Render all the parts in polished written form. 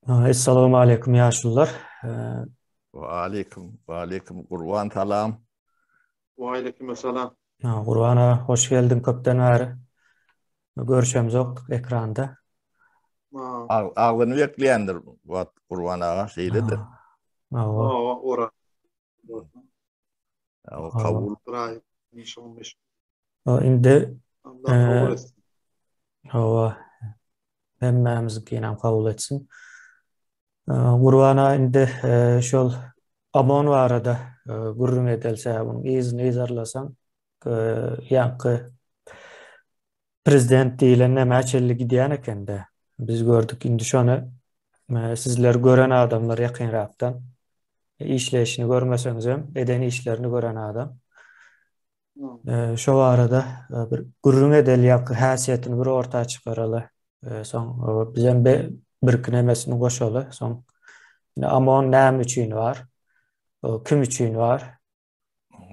Assalamu alaikum yaşlılar. Ee, Ve aleyküm kurban talam. Aleykümselam. Gurbana hoş geldin köpten bäri. Görüşemiz ok ekranda. Ma, Ağzını bekleyendir kurban ağa şeydedir. Ha, Hawa, ora. O hawa. kabul. Ray, nişan meş. Indi Allah kabul e, etsin. hawa hemmemizinkine kabul etsin. Gurbana indi şol amon barada gurrun edelse bunun izni izarlasan yankı prezident diýilen nämäçelli gidýän ekende. Biz gördük indi şonu sizler gören adamlar ýakynrakdan işleşini görmeseňiz hem edeni işlerini gören adam. Ha, Şo arada bir gurrun edel ýaky häsiýetini bir ortağa çykaraly. Soň bizem bir kinemesini goşaly. Soň amon näme üçin bar? Kim üçin bar?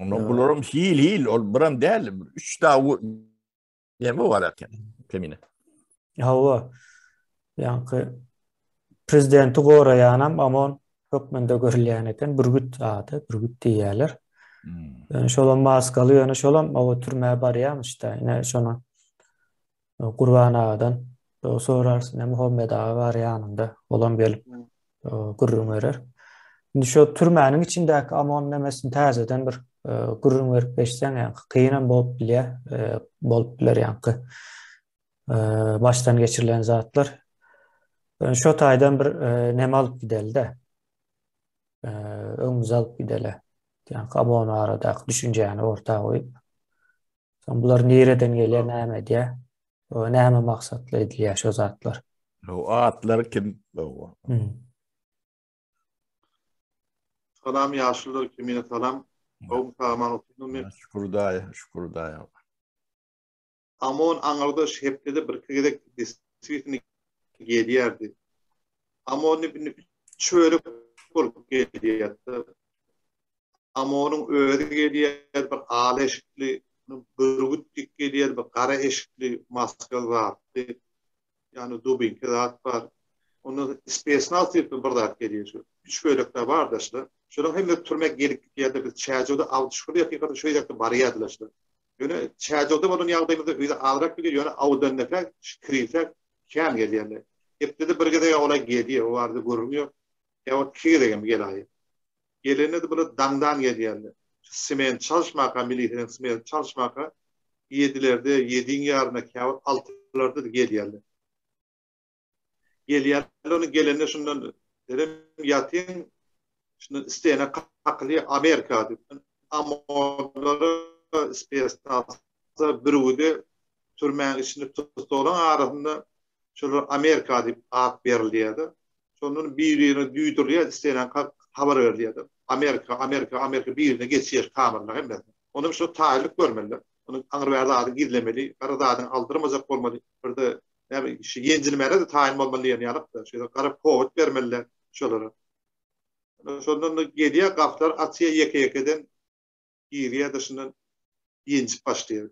Onu bulurum hil ol buram değil. Üç daha yeme var eken. Kemine. Hawa ýaňky prezidenti goraýanam amon hökmünde görülýän eken Bürgüt ady, Bürgüt diýýärler. Şolam maskaly ýöne şolam o türmäe barýam işte. Ine şonu Gurban agadan sorarsyn Muhammed aga bar ýanynda olan gelip gurrun berer. Indi şo türmäniň içindäki amon nemesini täzeden bir gurrun berip beşseň ýa kynam bolup bilýär, bolup biler ýa baştan geçirilen zatlar. Şo taýdan bir neme alyp gidelde. Öňüňize alyp gidele. Yani amon aradaky düşünjäni ortağa goýup. Son bular nereden gelýär, näme diýe? Näme maksatly edilýär şo zatlar? O atlar kim? O. Salam yaşlılar kimine salam. Oğum saman otunum. Şükür daya. Amon aňarda şehpede bir kegedek disiplinini gelýärdi. Amon bir çöre bolup gelýärdi. Amonyň öýüri gelýär bir ala eşikli, bürgüt gelýär bir gara eşikli maskal zatdy. Yani dubinki zat var. Onu spesnal tipi bir zat gelýär. Üç bölekde bar daşlar. Şoň hem türmek gelip gitýärdi biz çäjode awdyşyly ýakyny şeýle barýardylar. Ýöne çäjode bolan ýagdaýymyzda öýde agrak bir ýöne awdan näfek kirifek kän gelýärler. Hepde bir gede ola gelýär, o ardy görünýär. Ýa-da kiregen gelýär. Gelene de böyle dandan gelýärler. Sement çalışmaka, militärden sement çalışmaka 7'lerde, 7'in yarına kâwat 6'larda da gelýärler. Gelýärler onu gelende şundan dedim ýatyn şunu isteyene kakly Amerika diýip. Amolary spesnasa birüde türmäň içinde tutulan arasında şol Amerika diýip at berilýärdi. Şonun birini düýdürýär, isteyene habar berýärdi. Amerika birine geçýär kamerler hemme. Onu şu taýlyk görmeli. Onu aňyrberdi ady gizlemeli, garadadyň aldyrmajak bolmaly. Birde näme şu ýenjilmeli de taýyn bolmaly ýalypdy. Şu gara powut bermeliler şolara. Şondan gelýär gaplar atýa ýeke-ýekeden girýär dışyndan ýenjip başlaýar.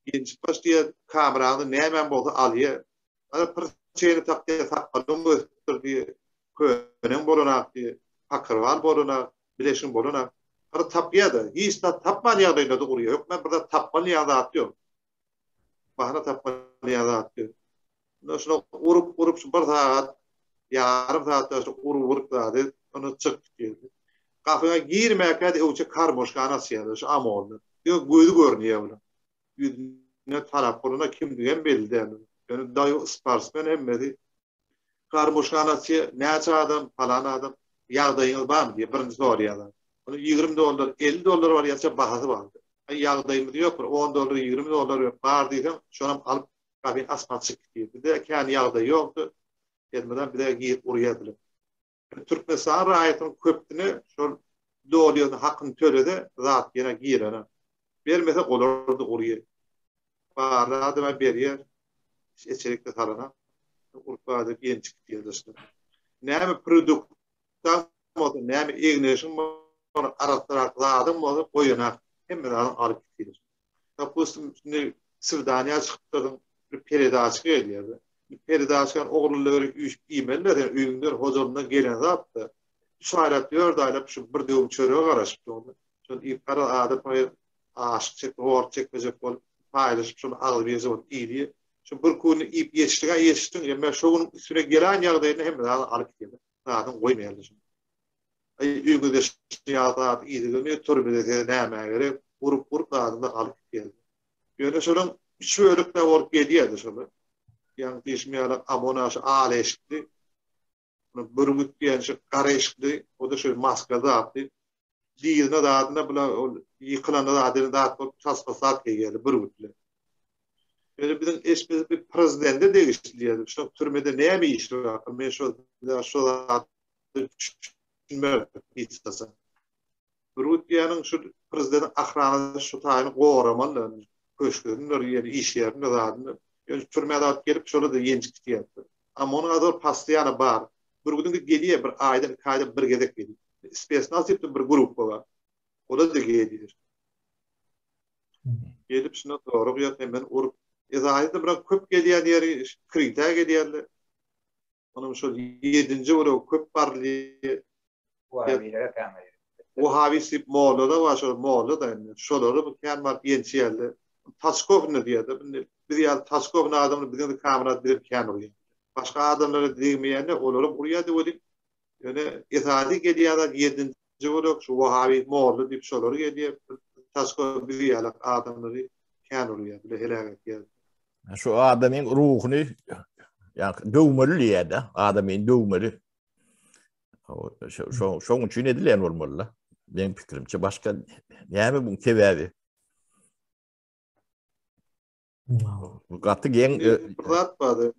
Ýenjip başlaýar kamerany näme bolsa alýar. Ana perçeýini takdyr takdym ötürdi. Könen bolanak diýip Akarvan bolana, bileşin bolana. Ara tapýada, hiç de tapman ýagdaýynda da urýar. Ýok, men burada tapman ýagdaýat ýok. Bahana tapman ýagdaýat ýok. Şonu urup bir saat, ýarym saatda urup dady, onu çyk geldi. Gafyňa girmäkä de öwçe karmoşka nasýar, şu amolny. Ýok, gözi görnýär bunu. Ýüzüne tarap bolana kim diýen belli däl. Ýöne daýy sportsmen hemmedi. Karmoşka nasýar, näçe adam, falan adam ýagdaýyňyz barmy diýip birinji soraýarlar. Onu $20, $50 bar ýa-da bahasy bar. Ýagdaýymyz ýok, $10, $20 bar diýsem, şonu alyp gapy aspat çykdy. De kän ýagdaý ýokdy. Gelmeden bir de giyip urýardylar. Türkmenistan raýatynyň köpdini şol dolýany hakyny törede zat ýene girene. Bermese golardy urýar. Barada me berýär. Eçelikde tarana. Urpady gençlik diýerler. Näme produkt näme egneşin onu araşdyrak zadym bolup goýanak hemmeden alyp gidilir. Tapustum ne Sırdaniýa çykdym bir peredaçy gelýärdi. Peridaşkan oğulları imeller üýüňler hozurundan gelen zaptı. Şaýrat ýördaýlap şu bir döwüm çöreğe garaşypdy onu. Şol ýykara adam aşyk çekmejek bolup paýlaşyp şonu alyp ýeze bolup iýdi. Şu bir gün ip ýetişdiň ýa-da şoň üstüne gelen ýagdaýyny hem alyp geldi. Zaten goýmaýardy şunu. Üýgüde ýa-da iýdi turbede näme gerek urup da alyp geldi. Ýöne şoň üç bölükde bolup gelýärdi şonu. Yani değişmeyen amonaş aleşti. Burmut diyen şu kareşti. O da şu maskada attı. Diyine de adına bula yıkılan da adını da attı. Tasmasat geldi burmutla. Yani bizim eski bir prezidente değişti diye. Şu türmede neye bir iş var? Ben şu hiç tasa. Burmut diyenin şu prezidentin ahranı şu tayını qoğramalı. Köşkünün yani iş yerinde de adını. Türmede atıp gelip şöyle de yencik yaptı. Ama onun adı pastayanı bar. Bir gün de geliyor bir ayda bir gedek geliyor. İspes nasıl yaptı bir grup var. O da geliyor. Gelip şuna doğru bir hemen urup. Ayda bırak köp geliyor yeri kriter geliyor. Onun şöyle 7. urup köp barlı. O havisi Moğol'da da var. Moğol'da da yani. Şöyle bu kendi yençi yerli. Taskov ne diyordu? Bir yer Taskov adamını bir de kamera bir kendi. Başka adamlara değmeyenler olurum buraya da öyle. Yani ithali geliyor da 7. olarak şu Vahabi Moğol'da deyip sorular geliyor. Taskov bir yer adamları kendi oluyor. Böyle helak geldi. Şu adamın ruhunu yani dövmeli ya da adamın dövmeli. Şoň üçin edilen bolmaly. Benim fikrimçe başka näme bu kebebi. Bu gaty geň Pırlatmadı.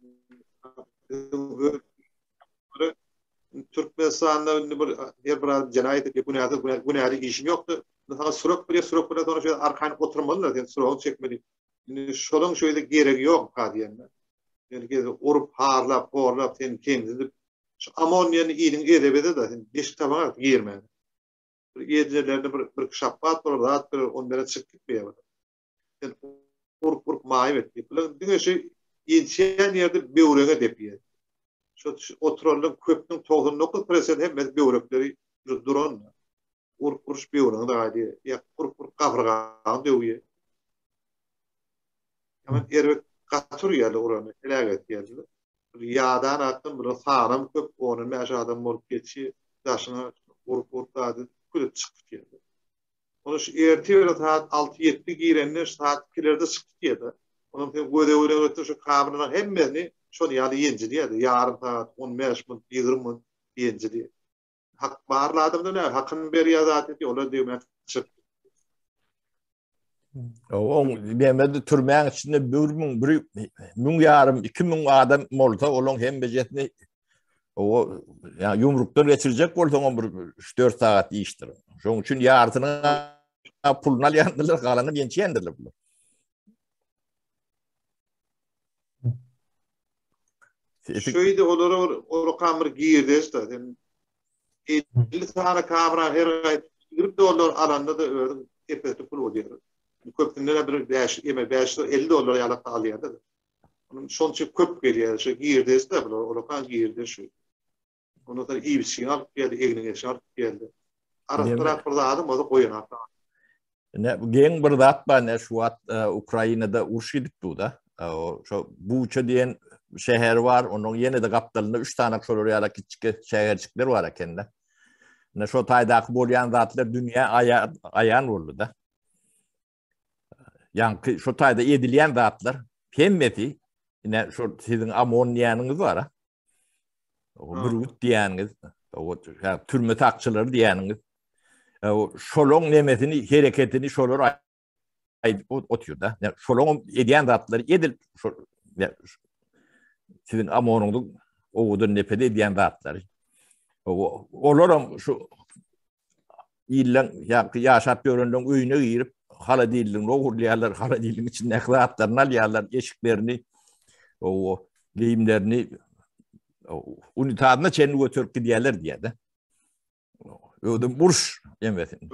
Türkmenistan'da bir cinayet günahı işim yoktu. Daha surak bir sonra şöyle arkayına oturmalılar diye surak çekmedi. Şolun şöyle gerek yok kadiyenler. Yani orup harlap, borlap, sen kendini amonyanı iyinin edebede de beş tabak girmedi. Yedilerinde bir şappat var, bir onlara çık gitmiyor. Yani orup mahiv etti. Bir şey inşaat yerde böğrüne depiyor. Şu oturalım köpnün 99% hem böğrükleri duran. Orup böğrüne de hadi. Ya orup kavrağın diyor. Hemen ervek katır yerli oranı. Elaget yerli. Yağdan attım, bunu sağlam köp, onun aşağıdan olup geçi, taşına orup da külüp çıkıp geldi. Onu şu erti saat 6-7 girenler saat 2'lerde çıkıp geldi. Onun göde ötü şu kamerana hem beni şunu yani yenci diye yarım saat 15 min 20 min yenci diye. Hak bağırladım da ne? Hakkın beri yazat ediyor. Öyle diyor ben çıktım. o beýmedi türmäň içinde 1.000 yarım 2.000 adam bolsa olan hem bejetini o yani yumrukdan geçirecek bolsa 3-4 saat iştir. Şoň üçin ýartyny puluna alýandylar, galany gençi ýendirler. Şöyle olur kamera girdi işte. 50 tane kamera her ay $20 alanda da ördüm. Epeyce pul oluyor. Köpünden bir 50 dolar yalık alıyordu. Onun son şey köp geliyor. Şu girdi işte böyle. Oradan girdi şu. Onu da iyi bir şey alıp geldi. Egnin eşi geldi. Arasında adam o da koyun hatta. Ne geň bir zat bar ne şu Ukrainada uruş edip bu da. Şu Bucha diýen şäher var. Onun ýene de gapdalynda 3 tane şolary ýa-da kiçik şäherçikler bar ekende. Ne şu taýdaky bolýan zatlar dünýä aýan boldy da. Yani şu taýda edilýän zatlar hemmeti ine şu sizin amoniyanyňyz bar. O burgut diýäniňiz, o türme takçylary diýäniňiz. O şolong nemetini, hereketini şolar otuyor da. Yani şolong edýän zatlar edil sizin amonuňyz oğudun nepede edýän zatlar. Olaram şu ýyllaň ýaşap görenden öýüne girip hala dilini oğurlaýarlar, hala dilinin içinde eklatlarını alýarlar, eşiklerini, o giyimlerini unitadına çenini götürüp gidiyorlar diye de. Ödüm burş yemesin.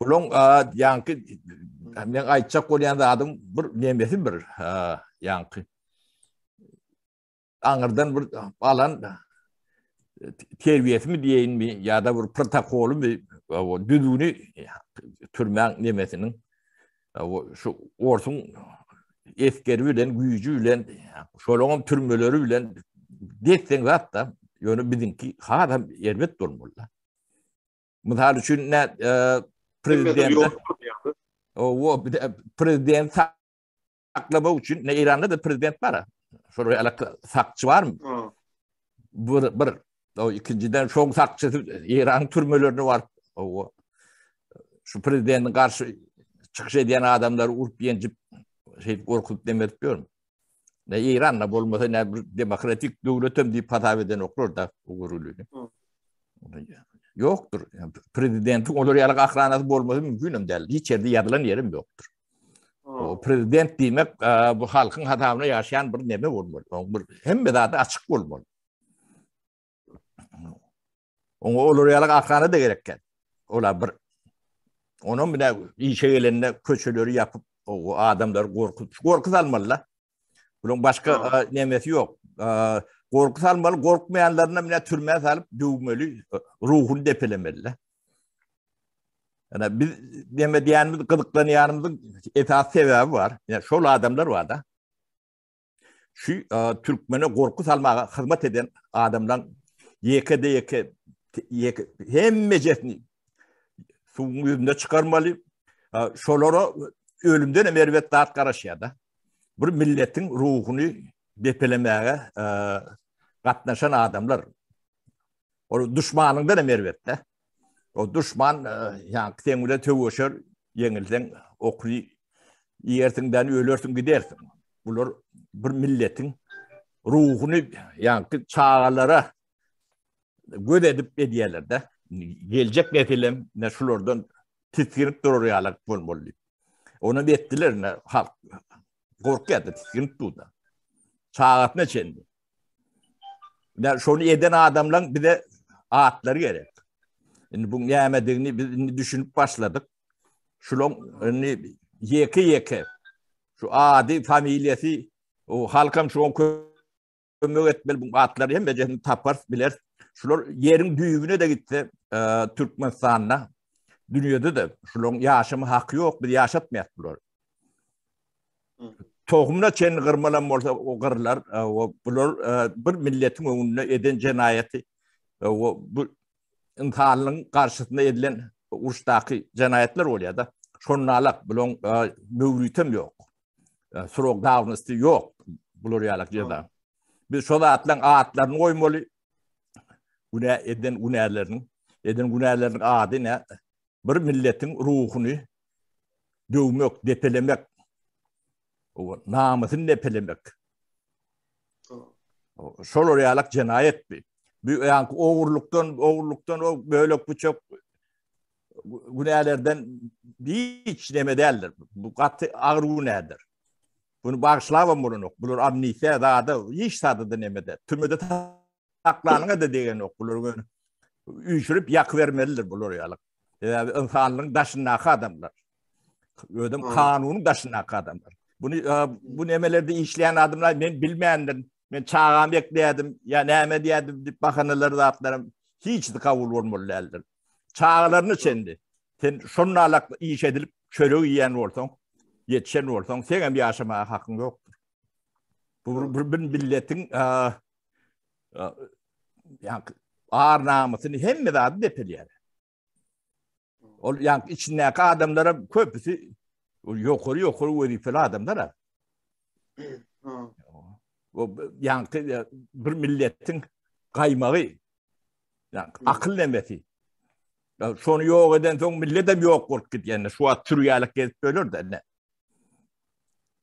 Bulun yankı men aytjak bolýan adam bir nemesi bir yankı aňyrdan bir alan terbiyesi mi diýeň mi ýa-da bir protokolu mi o düdüni türmäň nemesiniň şu orsun eskeri bilen güýjü bilen şolaňam türmeleri bilen detseň zatda ýöne bizinki hada erbet bolmaly. Misal üçin prezident o prezident saklama üçin ne İran'da da prezident var. Şuraya sakçı var mı? Bir o ikinciden çok sakçı İran türmelerini var. O şu prezidentin karşı çıkış eden adamları urup yencip korkutup demetmiyorum. Ne İran'la olmasa ne demokratik devletim diye patah eden okur da o gurulunu. Yoktur. Yani prezidentin oluryalık akranası olması mümkün değil. Hiç yerde yazılan yerim yoktur. O prezident demek bu halkın hatamına yaşayan bir neme olmalı. Hem de daha da açık olmalı. Onu oluryalık akranı da gerekken. Ola bir onun bile iyi şeylerine köşeleri yapıp o adamlar korku salmalılar. Bunun başka nemesi yok. Korku salmalı, korkmayanlarına bile türmeye salıp dövmeli, ruhunu depelemeliler. Yani biz demediğimiz gıdıklanayanımızın esas sebebi var. Yani şöyle adamlar var da. Şu Türkmen'e korku salmaya hizmet eden adamlar yeke hem mecesini suyun yüzünde çıkarmalı. Şolara ölümden emervet dağıt karışıya bir milletin ruhunu depelemeye katlaşan adamlar. O düşmanından emervette. O düşman yani senle tövüşür, yenilden okuyu yersinden ölürsün gidersin. Bunlar bir milletin ruhunu yani çağlara göz edip ediyorlar da. Gelecek nesilem ne şulardan tiskinip duruyorlar bulmalı. Onu bettiler ne halk korkuyor da tiskinip durdu. Çağatına çendi. Yani şunu eden adamlar bir de ağıtları gerek. Şimdi bu yemediğini biz düşünüp başladık. Şulan yeke şu adi familyası o halkam şu kömür etmeli bu ağıtları hem de tapar bilir. Şular yerin düğümüne de gitti Türkmenistan'la. Dünyada da şulan yaşamı hakkı yok. Bir yaşatmayat bunlar. Tohumuna çeni kırmalan olsa o kırlar. Bunlar bir milletin önüne eden cenayeti. Bu insanlığın karşısında edilen uçtaki cenayetler oluyor da. Şunlarla bunun müvritim yok. Surok davranışı yok. Bunlar yalak ceza. Biz şu da ağıtlarını koymalı. Eden günahlarının adı ne? Bir milletin ruhunu dövmek, depelemek, namusunu depelemek. Şol orayalak cenayet bir. Yani oğurluktan o böyle çok günahlardan hiç deme değerler. Bu katı ağır günahdır. Bunu bağışlama bunu. Bunlar amnisiye daha da hiç tadı da nemede. Türmede taklanına da degen okulur. Üçürüp yak vermelidir bunlar yalık. Yani insanlığın daşındaki adamlar. Ödüm kanunun daşındaki adamlar. Bu nemelerde işleyen adamlar ben bilmeyenler. Ben çağam bekleyedim. Ya neme diyedim. Bakanları da atlarım. Hiç de kavul olmalılardır. Çağlarını çendi. Sen şununla alakalı iş edilip çölü yiyen olsan, yetişen olsan, senin bir yaşamaya hakkın yoktur. Bu bir milletin yani ağır namusunu hem de adı depeliyor. Yani içindeki adamlara köpüsü yukarı vazifeli adamlar. Yani bir milletin kaymağı, yani akıl nemesi. Şunu yok eden son milletim yok korkut yani şu an türüyalık gezip ölür de ne.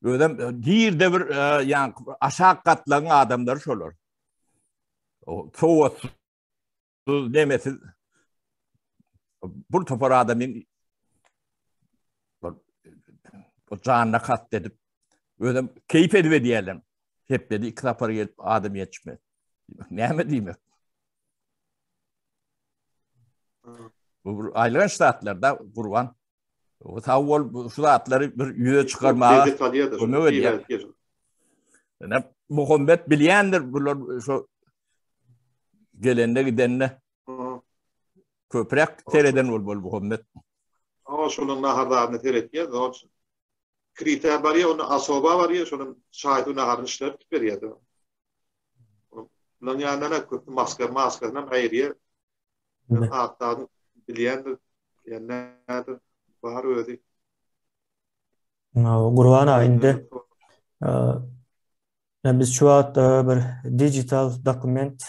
Öyle değil de bir yani aşağı katlanan adamlar şolur. O soğutsuz demesi bu topar adamın o canına kastedip öyle keyif edip diyelim. Hep dedi iki topar gelip adam yetişmez. Ne mi diyeyim? Bu ayrılan ştatlarda kurban. O tavol ştatları bir yüze çıkarmaya ömür ediyor. Muhammed bilýändir bular şu gelende gidenne köprek tereden bol Muhammed. Ama şunun naharlarını teretken, kriter var ya, onun asoba var ya, şunun şahidi naharını işlep veriyordu. Bunun yanına köprü maskadan ayrıya, ağıtlarını bilýändir, yani var öyle. Gurbana indi. Biz şu an bir dijital dokument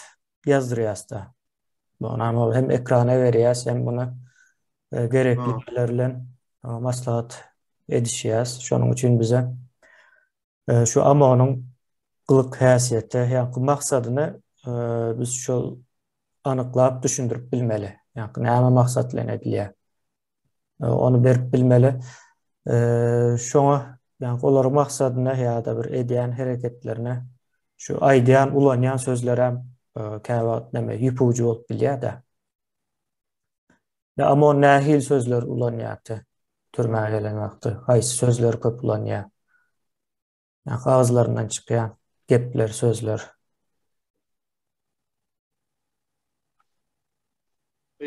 yazdırıyaz da. Bunu hem ekrana veriyaz hem bunu gerekli yerlerle maslahat edişiyaz. Şunun için bize şu amonun kılık häsiýeti, ýa-ni maksadyny biz şol anyklap düşündirip bilmeli. Ýa-ni näme maksat bilen edilýär. Onu berip bilmeli. Şoňa ýa-ni olar maksadyna ýa-da bir edýän hereketlerine şu aýdýan, ulanýan sözler hem käwagt näme ýüpüji bolup bilýär da. Ya ama nähil sözler ulanýardy. Türmäge gelen wagty haýsy sözler köp ulanýar. Ýa gazlaryndan çykýan gepler, sözler.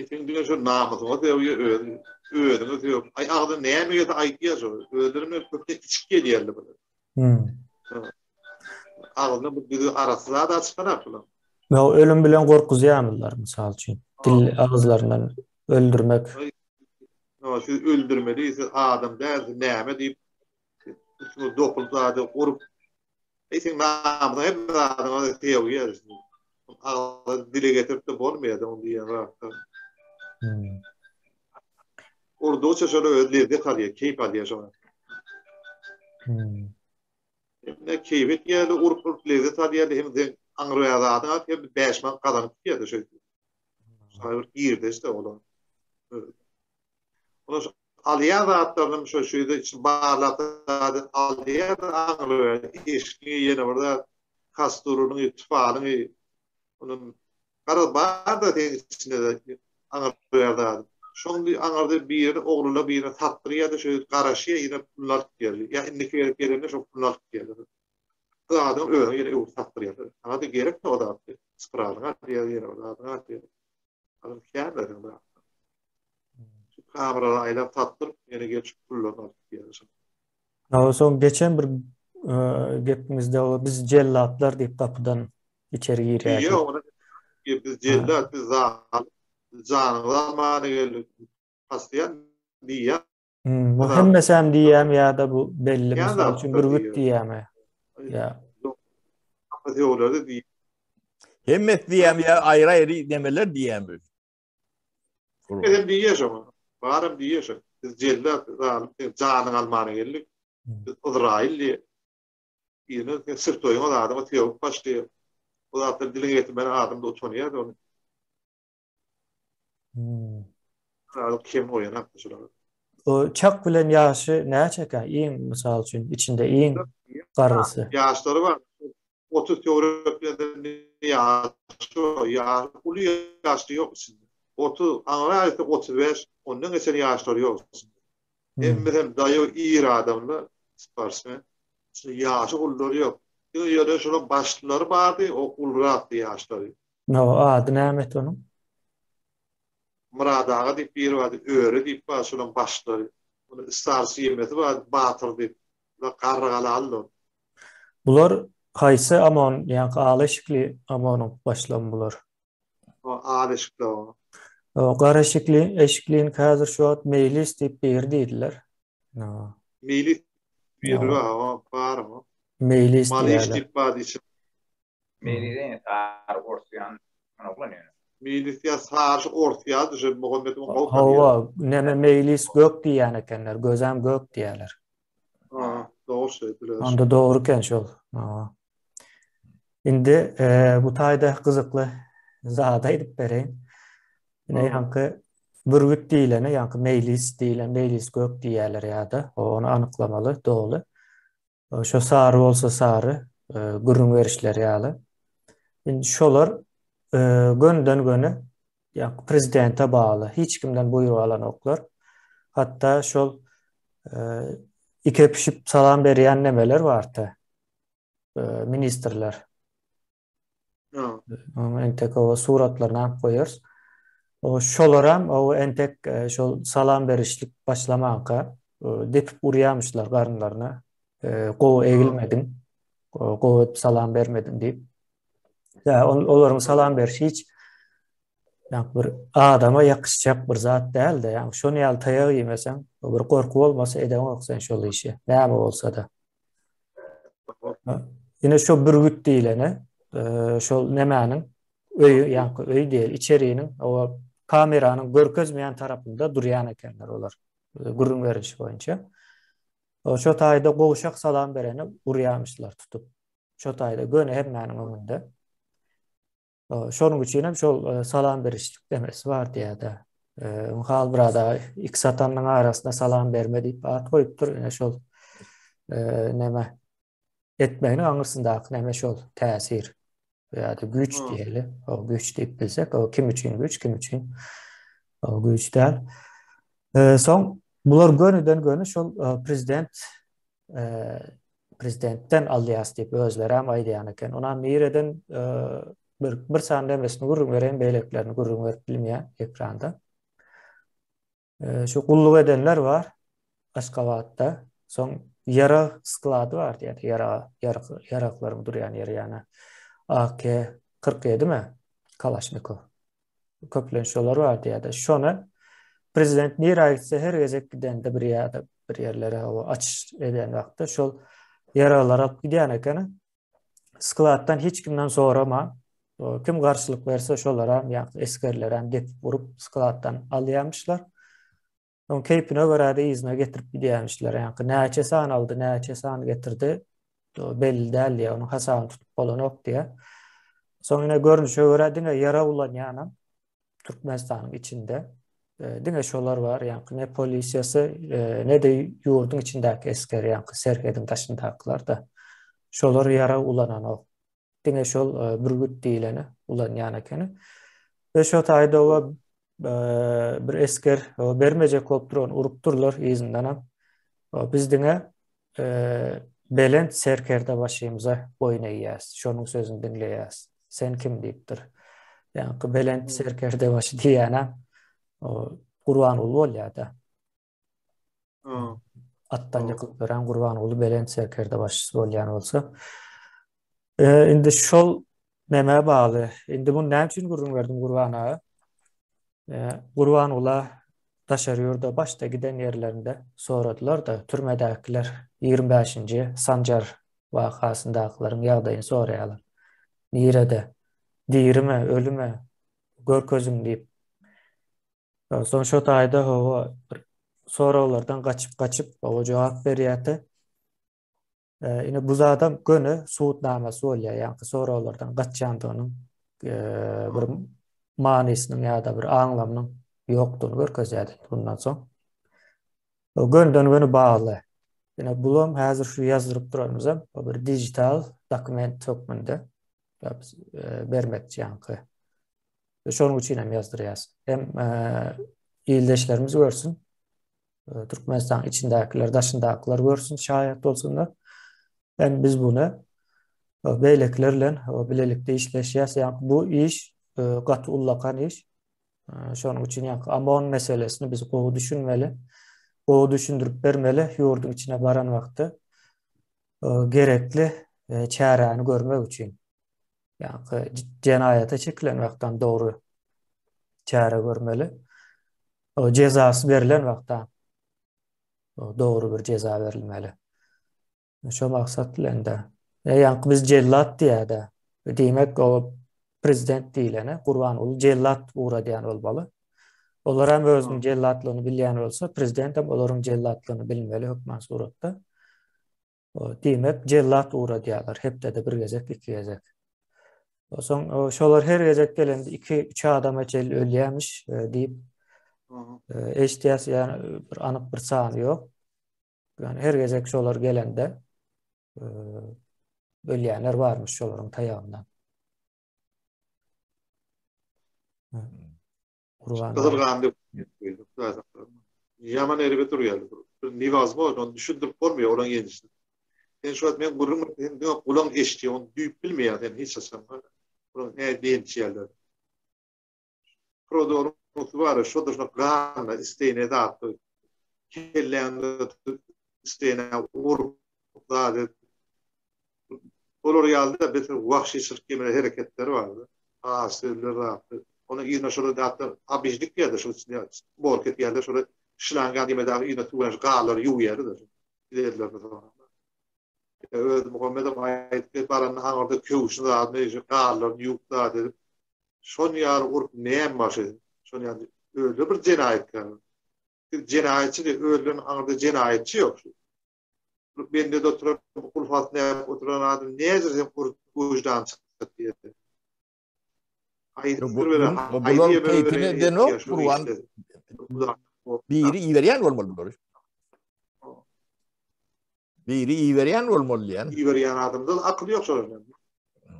Şimdi şu namazıma diyor öğrenme diyor. Ay ağda näme ýa-da aýtýar, öldürme köpde içip gelýärdi bunu. Ağda bu arasynda da çykarak bular. Ya ölüm bilen gorkuzýarlar mysal üçin. Dil ağızlarından öldürmek. No, şu öldürmeli, adam derdi näme diýip şunu dopuldadı, urup. Sen namazda hep adama teýýär. Ağda dile getirip de bolmaýar onu diýär. Orada şöyle ödlerde kalıyor, keyif alıyor sonra. Ne keyif geldi, urup lezzet alıyor, hem de angrayada hem de beşman kazanıp geldi şöyle. Sonra girdi işte olan. Onu alıyor da atlarım şöyle için bağladı, alıyor da angrayada eşki yine burada kasturunun ittifalını onun karar var da içinde de angrayada. Şoňdy aňarda bir oğlula bir tatdyr da şu garaşy ýene pullar geldi. Ya indiki berip gelende şu pullar geldi. Adam öňe ýene ur tatdyr. Ana da gerek o da. Spralyňa ýene o da. Adam kärlerin da. Şu kamerala aýlap tatdyr ýene geçip pullar geldi. Soň geçen bir gepimizde biz jellatlar diýip kapydan içeri girýärdik. Ýok, biz jellat, biz Canılar mani geldi. Hastayan diýär. Bu hemmesem diýäm ýa-da bu belli misal üçin gürgüt diýämi? Ýa. Teorilerde diýär. Hemmet diýäm ýa aýra-aýry demeler diýäm. Edem diýär şoňa. Barym diýär. Biz jellat, janyň almany geldik. Izrail ýene sırt toýuň adamy teop başlaýar. O da dile getirmeli adamda utanýar onu. Kim oýanak şular. O çak bilen ýaşy näçe çeker? Iň mysal üçin içinde iň garrysy. Ýaşlary bar. 30 teoretiklerden ýaş, uly ýaşly ýok içinde. 30, aňra 35, ondan geçen ýaşlary ýok. Hem daýy ýer adamlar sportsmen. Ýaşy ullary ýok. Ýöre şolar başlary bardy, o ulrak ýaşlary. No, ady näme onuň? Muradaga diýip bir wagt öre diýip başlanan başlary. Onu istarsi ýemeti bar, batyr diýip garrygaly aldy. Bular haýsy amon, ýa-ni alaşykly amonyň başlan bular. O alaşykly o. O garaşykly eşikliň häzir şu wagt mejlis diýip berdiler. No. Mejlis bir o barmy? Mejlis diýerler. Diýip bardy. Mejlisden tar ortýan ana bulanýar. Mejlis ýa sarş ortýa düşüp Muhammed'in gowkany. Hawa, näme mejlis gök diýän ekenler, gözem gök diýerler. Doğru söýdiler. Onda dogry eken şol. Indi bu taýda gyzykly zada edip bereýin. Ýa-ni burgut diýilene, ýa-ni mejlis diýilen, mejlis gök diýerler ýa-da, onu anyklamaly, dogry. Şo sary bolsa sary, gürrüň berişler ýaly. Indi şolar gönden göne ýa prezidente bagly, hiç kimden buyruk alan oklar. Hatta şol ike pişip salam berýän nemeler bardy. ministrler. Ha. Entek o suratlarına koyarız. O şolaram o entek şol salam berişlik başlamakka depip uryamışlar garınlarına. Gow egilmedin. Gow salam bermedin deyip. Ya olarım salam beriş hiç bir adama yakışacak bir zat değil de yani şonu yal tayağı yemesen bir korku olmasa edemem sen şol işi. Ne olsa da. Yine şu bürgüt değilene şol nemenin yani öy değil içeriğinin o kameranın görkezmeyen tarafında duruyan ekenler olar. Gurun veriş boyunca. O şu tayda qoğuşak salam bereni uryamışlar tutup. Şu tayda göne hep menin önünde. Şonun üçin şol salam berişlik demesi var diye de. Hal burada iki satanın arasında salam berme deyip at koyuptur. Yine şol neme etmeyini anırsında neme şol tesir veya da güç diyelim. O güç deyip bilsek o kim için güç, kim için o güç değil. Son bular gönüden şol prezidentten alyas deyip özleri ama aydiyanıken. Ona mireden bir saniye demesini gurrun veren beyleklerini gurrun verip bilmeyen ekranda. Şu kulluk edenler var Aşkabat'ta. Son yara skladı var diye. Yaraklarım duruyan yeri yani. AK-47 mi? Kalaşnikov. Köplenşolar var diye de. Şonu prezident nire aitse her gezek giden de bir yerlere o açış eden vakti şol yaralar alıp gidiyen ekeni sklattan hiç kimden sorama kim karşılık verse şolara yani eskerlere dep vurup sklattan alayamışlar. On keyfine göre de izne getirip gidiyormuşlar. Yani neçe sağın aldı, neçe sağın getirdi. Belli değil ya, onun hasarını tutup olan yok diye. Sonra görünüşe göre dine yara ulan yani Türkmenistan'ın içinde. Dine şolar var yani ne polisiyası ne de yurdun içindeki esker yani serkedin taşındakiler da şolar yara ulanan o. Dine şol bürgüt değileni ulan yani kene. Ve şu tayda o bir esker bermece kopturon urup durlar izinden biz dine belent serkerde başımıza boyun eğiyaz. Şonun sözünü dinleyez. Sen kim deyiptir. Yani belent serkerde başı diyene Kurban ol ya da attan yıkılıp veren Kurban olu belent serkerde başısı bolyan olsa. Indi şol neme bağlı. Indi bu ne için gurrun verdim Kurban'a? Kurban ola taşarıyor da başta giden yerlerinde soradılar da türmedekiler 25. Sancar vakasındakilerin yağdayını sorayalar. Nirede? Dirime, ölüme, gör közüm deyip. Son şu tayda o sorulardan kaçıp o cevap veriyatı. Yine bu adam gönü suutnaması oluyor. Yani sorulardan kaçacağının bir manisinin ya da bir anlamının yoktuğunu görkezedi bundan sonra. O gönü bağlı. Yine bulum hazır şu yazdırıp durarımız o bir dijital dokument toplumunda vermekçi yankı. Şunun için hem yazdırıyız. Hem ildeşlerimiz görsün. Türkmenistan içindekiler, dışındakiler görsün, şahit olsunlar. Hem biz bunu beyleklerle birlikte işleşeceğiz. Yani bu iş katı ullakan iş. Şunun için yani amon meselesini biz o düşünmeli. O düşündürüp vermeli. Yurdun içine baran vakti gerekli çareni görmek için. Yani cenayete çekilen vaktan doğru çare görmeli. O cezası verilen vaktan doğru bir ceza verilmeli. Şu maksatla da. Yani biz cellat diye de. Demek o prezident değilene Kurban ol cellat uğrayan olmalı. Onlar hem özünün cellatlığını bilyen olsa prezident hem onların cellatlığını bilmeli hükmen suratda. Demek cellat uğradılar. Hep de bir gezek, iki gezek. O son şolar her gezek gelen 2-3 adama cel ölüyemiş deyip eştiyas yani bir anık bir sağın yok. Yani her gezek şolar gelende ölüyenler varmış şoların tayağından. Kızılgan diye yaman eribe duruyor. Nivaz mı onu düşündürüp olmuyor olan yenisini. Ben şu an men gurrum ulan eşdi onu düyüp bilmeýär ben hiç asam. Ulan ne diýen şeyler. Prodor var şu da gana isteyne dağıttı. Kellende isteyne urda olur yalda bir vahşi sirkemeli hareketleri vardı. Asırlar rahatı. Onu yine şöyle dağıttı. Abijlik geldi şu borket geldi şöyle şlangan diye daha yine tuğlaş gağlar yuyardı. Giderler falan. Muhammed'e ait bir paranın orada köşünde adını gağlar yukta dedi. Son yar urp neyem başı. Son yar öyle bir cinayet yani. Bir cinayetçi de öldüğün anında cinayetçi yok. Ben de oturup kulfat ne oturan adam ne yazırsın kuşdan çıktı diye. Bunun teypini de no kurwan biri iýerýän bolmaly. Biri iýerýän bolmaly ýani. Iýerýän adamda akıl yok şoňa.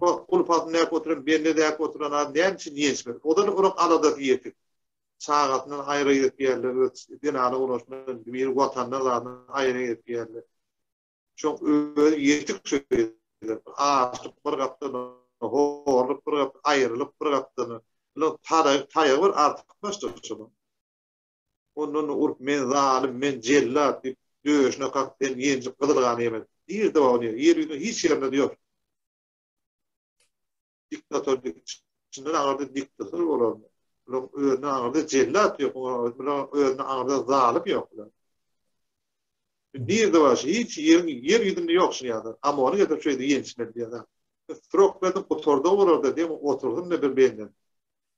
O kulfat ne oturan ben de oturan adam ne için niýetme. Odan urup alada diýeti. Sagatdan aýry ýetýärler, dinany ulaşmadan bir watandan aýry ýetýärler. Çok yetik şöyle ağaçlık bir kaptanı, horluk bir kaptanı, ayrılık bir kaptanı, taya var artık başlıyor. Onun urup men zalim, men cellat, dövüşüne kalk, ben yenci kıdılganı yemedim. Bir de var, yeryüzünde hiç yerinde yok. Diktatörlük içinden ağırda diktatör olur. Önüne ağırda cellat yok, önüne ağırda zalim yok. Bir de var, hiç yeryüzünde yoksun ya da. Ama onu getirip şöyle yenişmedi ya da. Frokbedim oturdu orada değil mi? Oturdum ne bir beğendim.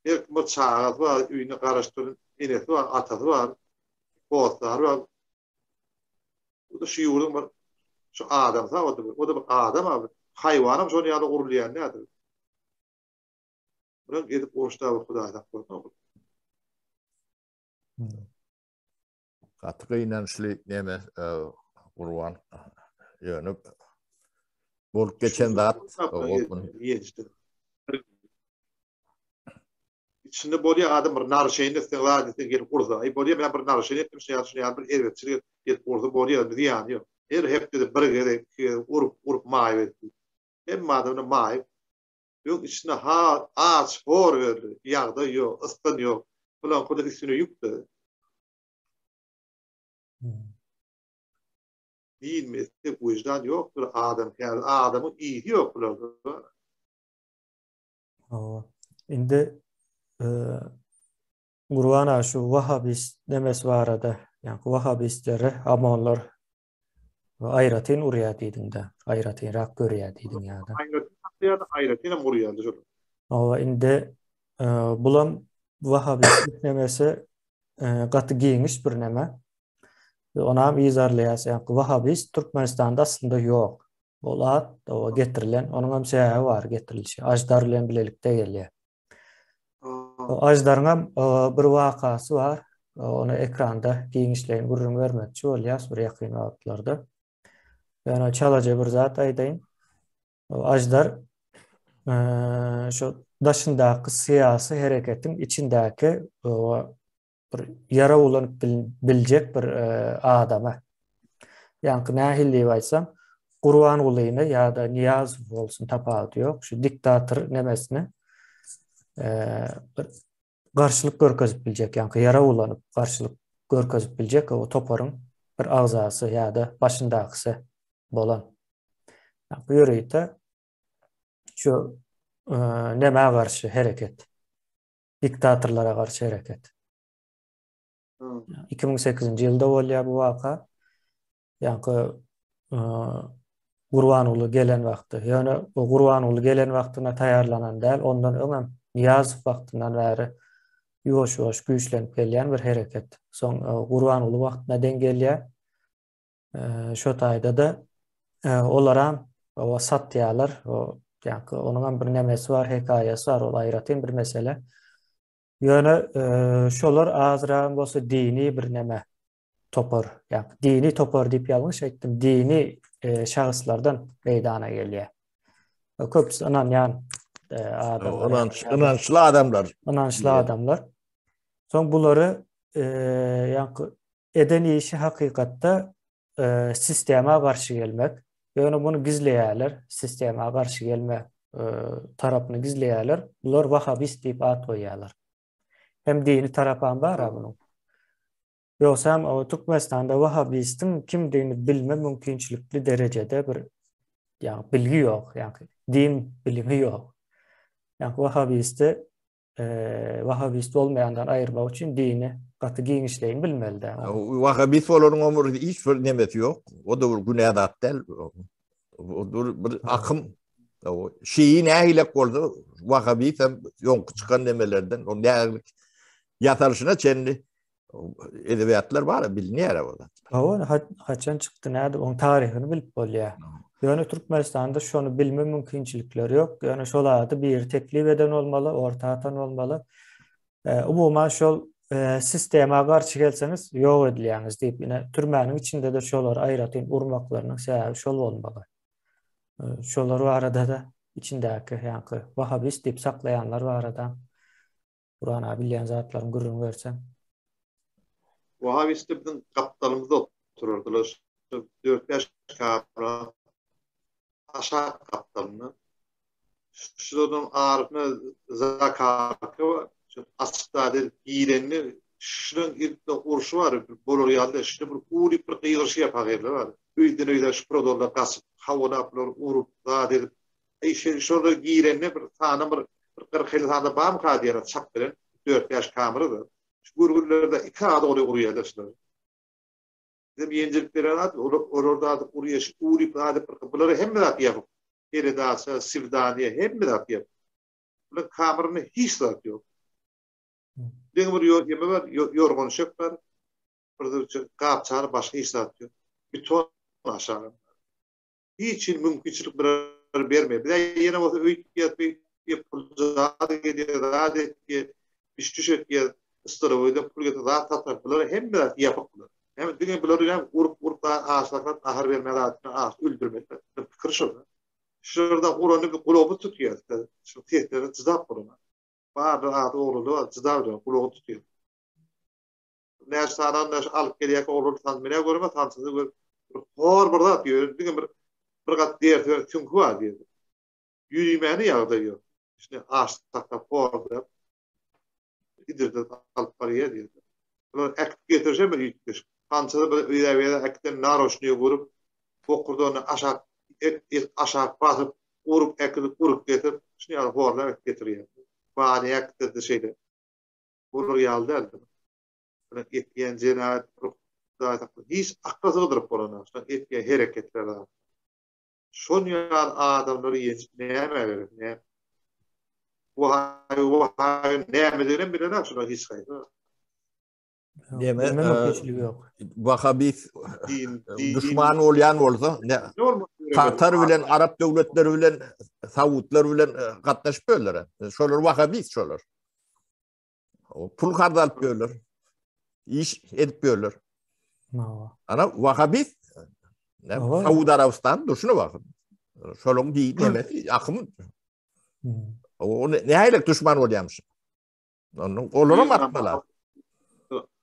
Bir bu çağat var, üyünü karıştırın, ineti var, atası var, boğazlar var. Bu da şiurun var. Şu adam da o da bir adam abi. Hayvanım şu dünyada urulayan nedir? Bunu gidip oruçta bu Kuday'dan koydu. Katkı inançlı neme urwan ýönüp bolup geçen zat içinde bolýar adam bir nar şeyinde istigladete gelip urza. Bolýar bilen bir nar şeyini etmiş ýa bir erwetçilik gelip urza bolýar diýýän ýok. Hep de bir gerek urup maýy etdi. Emma adamyň maýy ýok içinde ağaç hor berdi. Ýagda ýok, ıstyn ýok. Bulan kuda üstüne ýükdi. Bilmesi bu yüzden yoktur adam. Yani adamın iyi yok burada. Indi Gurwana şu Vahabist demes barada. Yani Vahabistleri amonlar ayratin urya diýdiňde. Ayratin rak görýär diýdiň ýa-da. Ayratin urýardy. Ama indi bulam Vahabist demesi gaty giňiş bir neme. Onam izarlayas, yani Vahabist Türkmenistanda aslında yok. Olat o getirilen, onun hem sebebi var getirilişi. Ajdar bilen bilelikde gelýär. Ajdarın bir wakasy var. Onu ekranda giňişlerini gurrun vermekçi bolýar bir ýakyn wagtlarda. Yani çalaja bir zat aýdaýyn. Ajdar şu daşyndaky siyasi hereketiň içindäki bir yara ulanıp biljek bir adama. Yani nähilli baysam Gurwan ulyny ya da Niyaz bolsun tapaty yok. Şu diktatör nemesini bir garşylyk görkezip biljek. Yani yara ulanıp garşylyk görkezip biljek o toparın bir agzasy ya da başındakysy bolan. Bu ýöreýte şu neme garşy hereket. Diktatörlere garşy hereket. 2008-nji ýylda bolýar bu waka. Yani Gurwan uly gelen wagty. Yani o Gurwan uly gelen wagtyna taýarlanan däl, ondan öňem Niýazow wagtyndan bäri ýoş-ýoş güýçlenip gelýän bir hereket. Soň Gurwan uly wagtyna den gelýär. Şo taýda da olaram o satýarlar, o yani onuň bir nemesi var, hekaýasy var, ol aýratyn bir mesele. Yani şolar azraň bolsa dini bir neme topar. Yani dini topar diýip ýalňyş aýtdym. Dini şahıslardan meydana gelýär. Köpüsi inanýan adamlar. Inançlı adamlar. Inançlı adamlar. Soň bulary yani eden işi hakykatda sistema garşy gelmek. Yani bunu gizleýärler, sisteme garşy gelme tarapyny gizleýärler. Bular Wahhabist diýip at goýýarlar. Hem dini tarapan bar bunun. Ýoksam o Türkmenistanda Wahhabistin kimdigini bilme mümkinçilikli derejede bir ýa bilgi ýok, ýa din bilimi ýok. Ýa Wahhabist bolmaýandan aýyrmak üçin dini gaty giňişleýin bilmelidir. Wahhabist olaryň ömründe hiç bir nemeti yok. O da bir günädat del. O bir akım. O Şii nähilek boldy. Wahhabist hem ýonky çykan nemelerden o nähilek ýatarşyna çenli edebiyatlar var, bilinýär o. O haçan çykdy näde oň taryhyny bilip bolýar. Ýöne Türkmenistanda şonu bilme mümkinçilikleri ýok. Ýöne şolady bir teklip eden bolmaly, ortadan bolmaly. Umuman şol sisteme garşy gelseňiz ýok edilýäňiz diýip ýene türmäniň içinde de şolar aýratyn urmaklarynyň sebäbi şol bolmaly. Şolar arada da içindäki ýa-ni Wahhabist diýip saklaýanlar barada. Qur'an bilýän zatlaryň gürrüň bersem. Wahhabist bizning kaptalymyzda otururdylar. 4-5 kapra aşağı kaptalyny. Şuradan arifne zakarky asıqdadır girenli şunun ilk uruşu var. Bolur ýalda şunu bir urup bir ýygyrşy ýapagyrlar var. Üýden öýde şu prodorlar gasyp hawalaplar urup zadyr. Eýşe şurada girenli bir tany bir 40 ýyl hada bam kadiýara çap bilen 4-5 kamerada. Şu gurgurlarda 2 ada oluyor uruyadaşlar. Bizim ýenjilikler alat orada uruyaş urup adı bunları hem de yapıp Eredasa, Sivdaniye hem de yapıp. Bunlar kamerany hiç de yok. Deňe bir ýeme bar, ýorgonşak bar. Bir gapçary başga işlat ýok. Bir ton aşağı. Hiç mümkinçilik berme. Bir de ýene bolsa öýtýär bir pulzady gedýär, adetki iş düşetýär. Istorawyda pul getirip tatar. Bunlar hem de yapıp. Hem diňe bular urup aşağı ahar bermeli, aş öldürmek. Pikir şu. Şurada urany bir globu tutýar. Şu tehditleri çydap bolma. Barda adı oğlulu çydap globu tutýar. Näşsadan näş alyp gelýär oğlulu tanmaya görme tansyzy gör. Hor birde atýar. Bir gat diýer çünki var diýer. Ýürimäni ýagda ýok. İşte aş takda porda. İdirde alyp barýar diýer. Bular ek getirse bir ýitmiş. Tansyzy bir öýde ekden naroşny görüp okurdan aşağı basıp urup ekilip urup getirip şunu ýaly horlar getirýär. Bany ekde şeyde. Bulur ýalda aldy. Buna etýän jenayat hiç aklasıdır bolana. Şuna etýän hereketler. Şonu ýaly adamlary ýetmeýär ne? Wahhaby näme diýen bilen şuna hiç gaýdy. Deme, Wahhabist düşman olyan bolsa, Tatar bilen Arap döwletleri bilen Saudlar bilen gatnaşyp böller. Şolar Wahhabist şolar. Pul kardalyp böller. İş edip böller. Ana Wahhabist Saud Arabistan duşuna bak. Şolong diýip demesi akym. O nähilek düşman bolýarmyş. Onuň atmalar.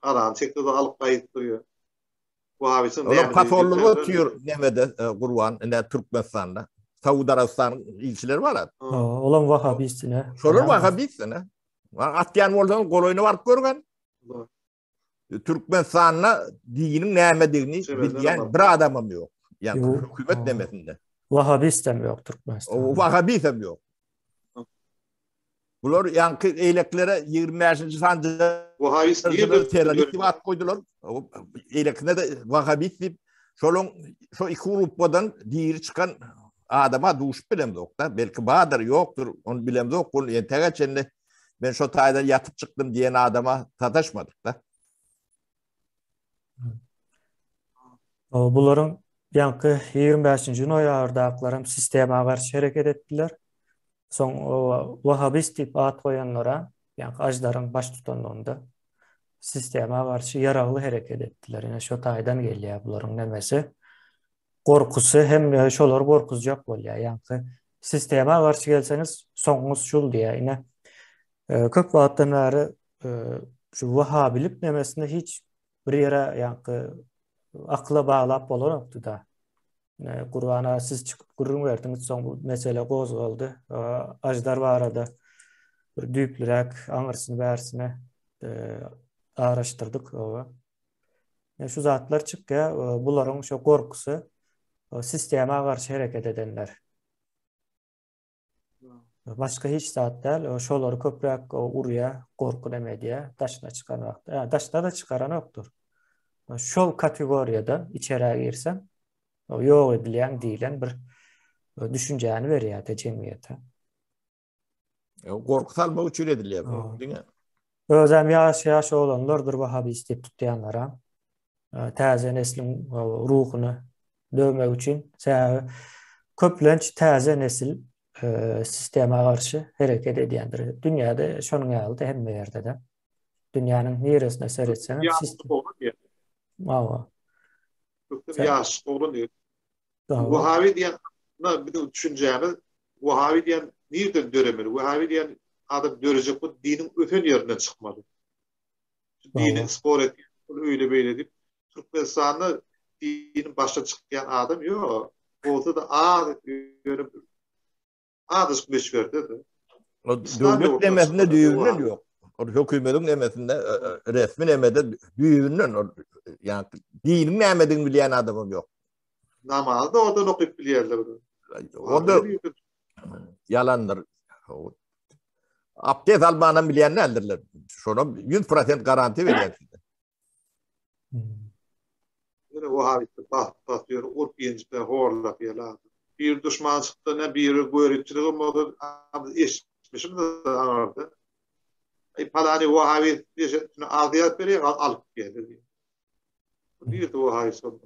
Alan çekdi de alıp gaýdyp durýar. Wahhabistin näme patorlugy ötýür nemede Gurban ene Türkmenistanda. Saud Arabistan ilçileri var. Olan Wahhabistine. Şolar Wahhabistine. Atýan bolsa goloyny barıp görgen. Türkmenistanda diniň nämedigini bilýän bir adamam ýok. Ýani hökümet demesinde. Wahhabist hem ýok Türkmenistanda. O Wahhabist hem ýok. Bular ýanky eýleklere 25-nji sanjyda Wahhabist diýip terörist diýip at goýdular. Eýlekine de Wahhabist diýip şolong şo iki grupdan diýeri çykan adama duşup bilemdi okda. Belki badır yoktur, onu bilemdi ok. Onu entegeçende ben şo taýdan yatıp çykdym diýen adama tataşmadyk da. Bularyň ýanky 25-nji noýabrdaklarym sistema garşy hereket etdiler. Soň Wahhabist diýip at goýanlara, ýani ajdaryň baş tutanlarynda sistema garşy ýaragly hereket etdiler. Ýene şo taýdan gelýär bularyň nemesi. Gorkusy hem şolar gorkuzjak bolýar. Ýani sistema garşy gelseňiz soňuňuz şul diýär. Ýene köp wagtdan bäri şu Wahhabilik nemesinde hiç bir ýere ýani akla baglap bolanokdy da. Kur'an'a siz çıkıp gurrun verdiniz, son bu mesele gozgaldı. Ajdar var arada bir düýplerek aňyrsyn bärsine araşdyrdyk. Şu zatlar çıkýa, bularyň şu gorkusy sistema garşy hereket edenler. Başka hiç zat değil. Şolary köprek urya, gorku demediye daşna çıkan wagt. Daşna da çıkaran yoktur. Şol kategoriyada içeri girsem yok edilen diýilen bir düşünjäni berýär jemgyýete. Gorku salmak üçin edilýär bu, diňe. Özem ýaş olanlardyr Wahabi istep tutýanlara. Täze neslin ruhuny dövmek üçin köplenç täze nesil sistema garşy hereket edýändir. Dünýäde şonuň ýaly hemme ýerde de. Dünýäniň neresine seretsen sistem. Yaş oğlan diyor. Wahabi diýen bir de düşünjäni, Wahabi diýen nereden döremeli? Wahabi diýen adam dörejek bu dinin öten ýerinden çykmady. Dini spor etdi, öyle beýle dip Türkmenistan'da dinin başta çıkan adam yok. Olsa da görüp meş verdi. Döwlet demesinde düýünden yok. O hökümetin demesinde resmi demede düýünden yani dinin nämedini bilýän adamım yok. Namazda odan okup bilýärler. O da yalandır. Abdest almadan bilýän nädirler? Şonu 100% garanti berýär. Wahabi diyor, urp ýençde horlap ýalar. Bir düşman çykdy, ne biri görüpçiligi modu eşitmişim de anardı. Palani Wahabi diýişini agdyýat berýär, alyp geldi. Bir de Wahabi sordu.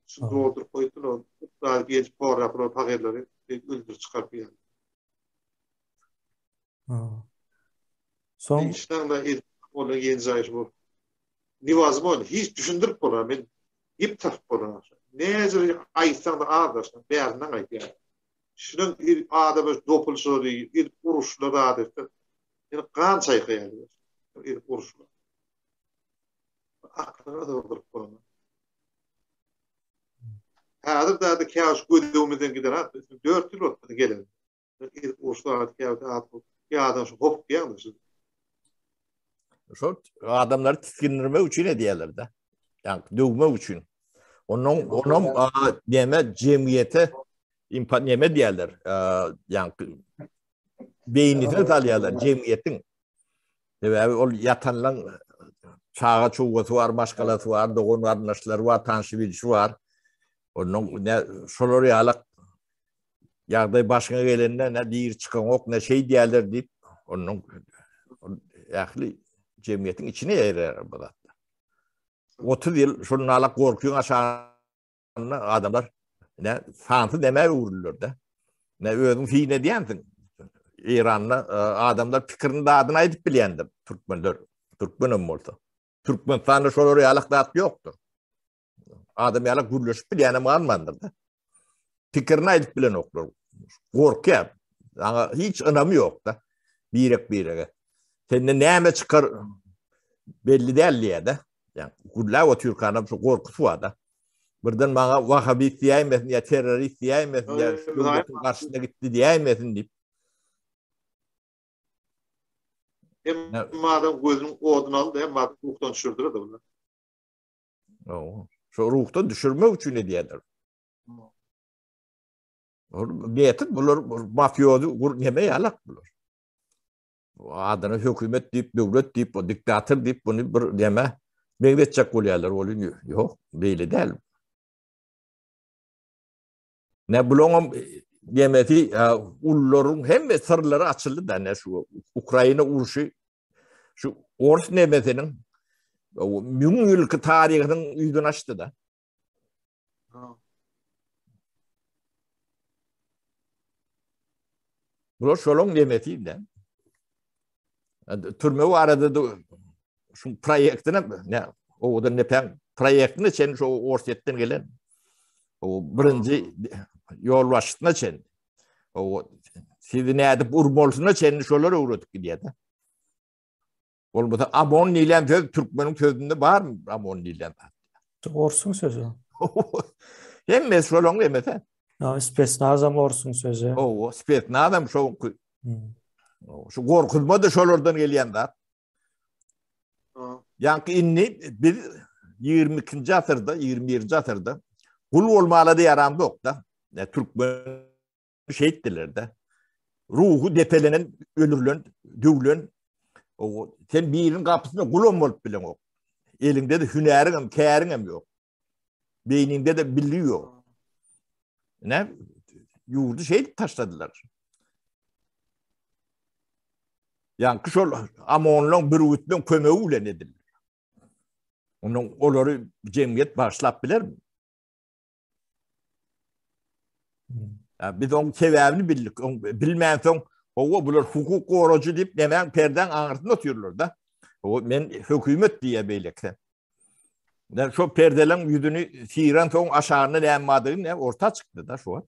Şu doğdur koydular, daha genç porrapro pagelleri öldür çıkarıp yani. Son işten de onu genç bu. Nivaz mı? Hiç düşündürüp bana ben hep taf bana. Nezir aysan da ağdaşlar bärinden aýdýar. Şunun adamı dopul soru, uruşlar adetler. Yani kan çaykaýar. Uruşlar. Aklıma da ordurup bana. Adam da kaos gödüğümüzden gider ha. 4 yıl oldu gelen. Uruşlar adam şu hop geldi. Şu adamlar tiskindirme üçin edýärler de. Yani döwme üçin. Onun deme cemiyete neme diýerler. Yani beýnini talýarlar cemiyetin. Sebäbi ol yatanlan çağa çuwgasy var, başgalasy var, dogan garnaşlar var, tanşy bilişi var. Onun ne şolary ýalyk ýagdaý başyna gelende ne diýir çykan ok, ne şey diýerler diýip onun ýakly cemiyetin içine ýerer bu zat. 30 yıl şunun alak gorkuýan aşağına adamlar ne santy demä urulur da. Ne özüň fiine diýensiň. İranlı adamlar pikirini dağdına aýdyp bilýändir. Türkmenim bolsa. Türkmenistan'da şolary ýalyk zat ýokdur. Adam ýalyk gürleşip bilýänem galmandyr da. Pikirini aýdyp bilen oklar. Gorkýar. Aňa hiç önemi ýok da. Birek. Sende näme çıkar belli däl da. Yani gulla o Türkanam şu gorkusy var da. Birden maňa Wahabi diýmesin ýa terrorist diýmesin ýa şu garşyna gitdi diýmesin diýip. Madem gözüň oduny aldy, hem madem ruhdan düşürdir de bunlar. Şu ruhdan düşürmek üçin edýärler. Niýeti bular mafiozy neme ýalak bular. Adana hökümet diýip, döwlet diýip, diktator diýip bunu bir deme meňdetjek bolýarlar, ol ýok, beýle däl. Ne bulanyň demeti ullaryň hemme sırlary açyldy da ne şu Ukraina uruşy şu Ors nemetiniň müň ýylky taryhynyň ýüzüni açdy da. Bular şolaň nemeti de. Türme arada da şu proyektine ne o da nepen proyektine çen şu Orsetden gelen o birinci yol başyna çen o sizi nädip urmolsuna çen şolary uğradyk diýdi. Bolmasa amon diýilen söz Türkmeniň sözünde bar mı amon diýilen? Orsun sözü. Hem meşgul emete. Ya Spetsnazam orsun sözü. O Spetsnazam şu Hmm. şu korkutma da şolordan gelýän zat. Yankı inni bir 22-nji asyrda, 21-nji asyrda kul bolmaly diýaram ýok da. Türkmen şehitdiler de. Ruhu depelenen, ölürlen, döwlen. O sen birin kapysyna kul bolup bilen ok. Elinde de hünäriň hem käriň hem ýok. Beyninde de bilgi ýok. Ne? Yurdu taşladylar. Yankı şol amonlaň bir ütden kömegi bilen edilir. Onun olary jemgyýet başlap bilermi? Biz onun sebäbini bildik. Bilmän soň owa bular hukuk goraçy diýip nämen perden aňyrtynda oturýarlar da. O men hökümet diýe beýlekse. Yani şu perdelerin yüzünü siren soň aşağına nämädiň ne orta çykdy da şu.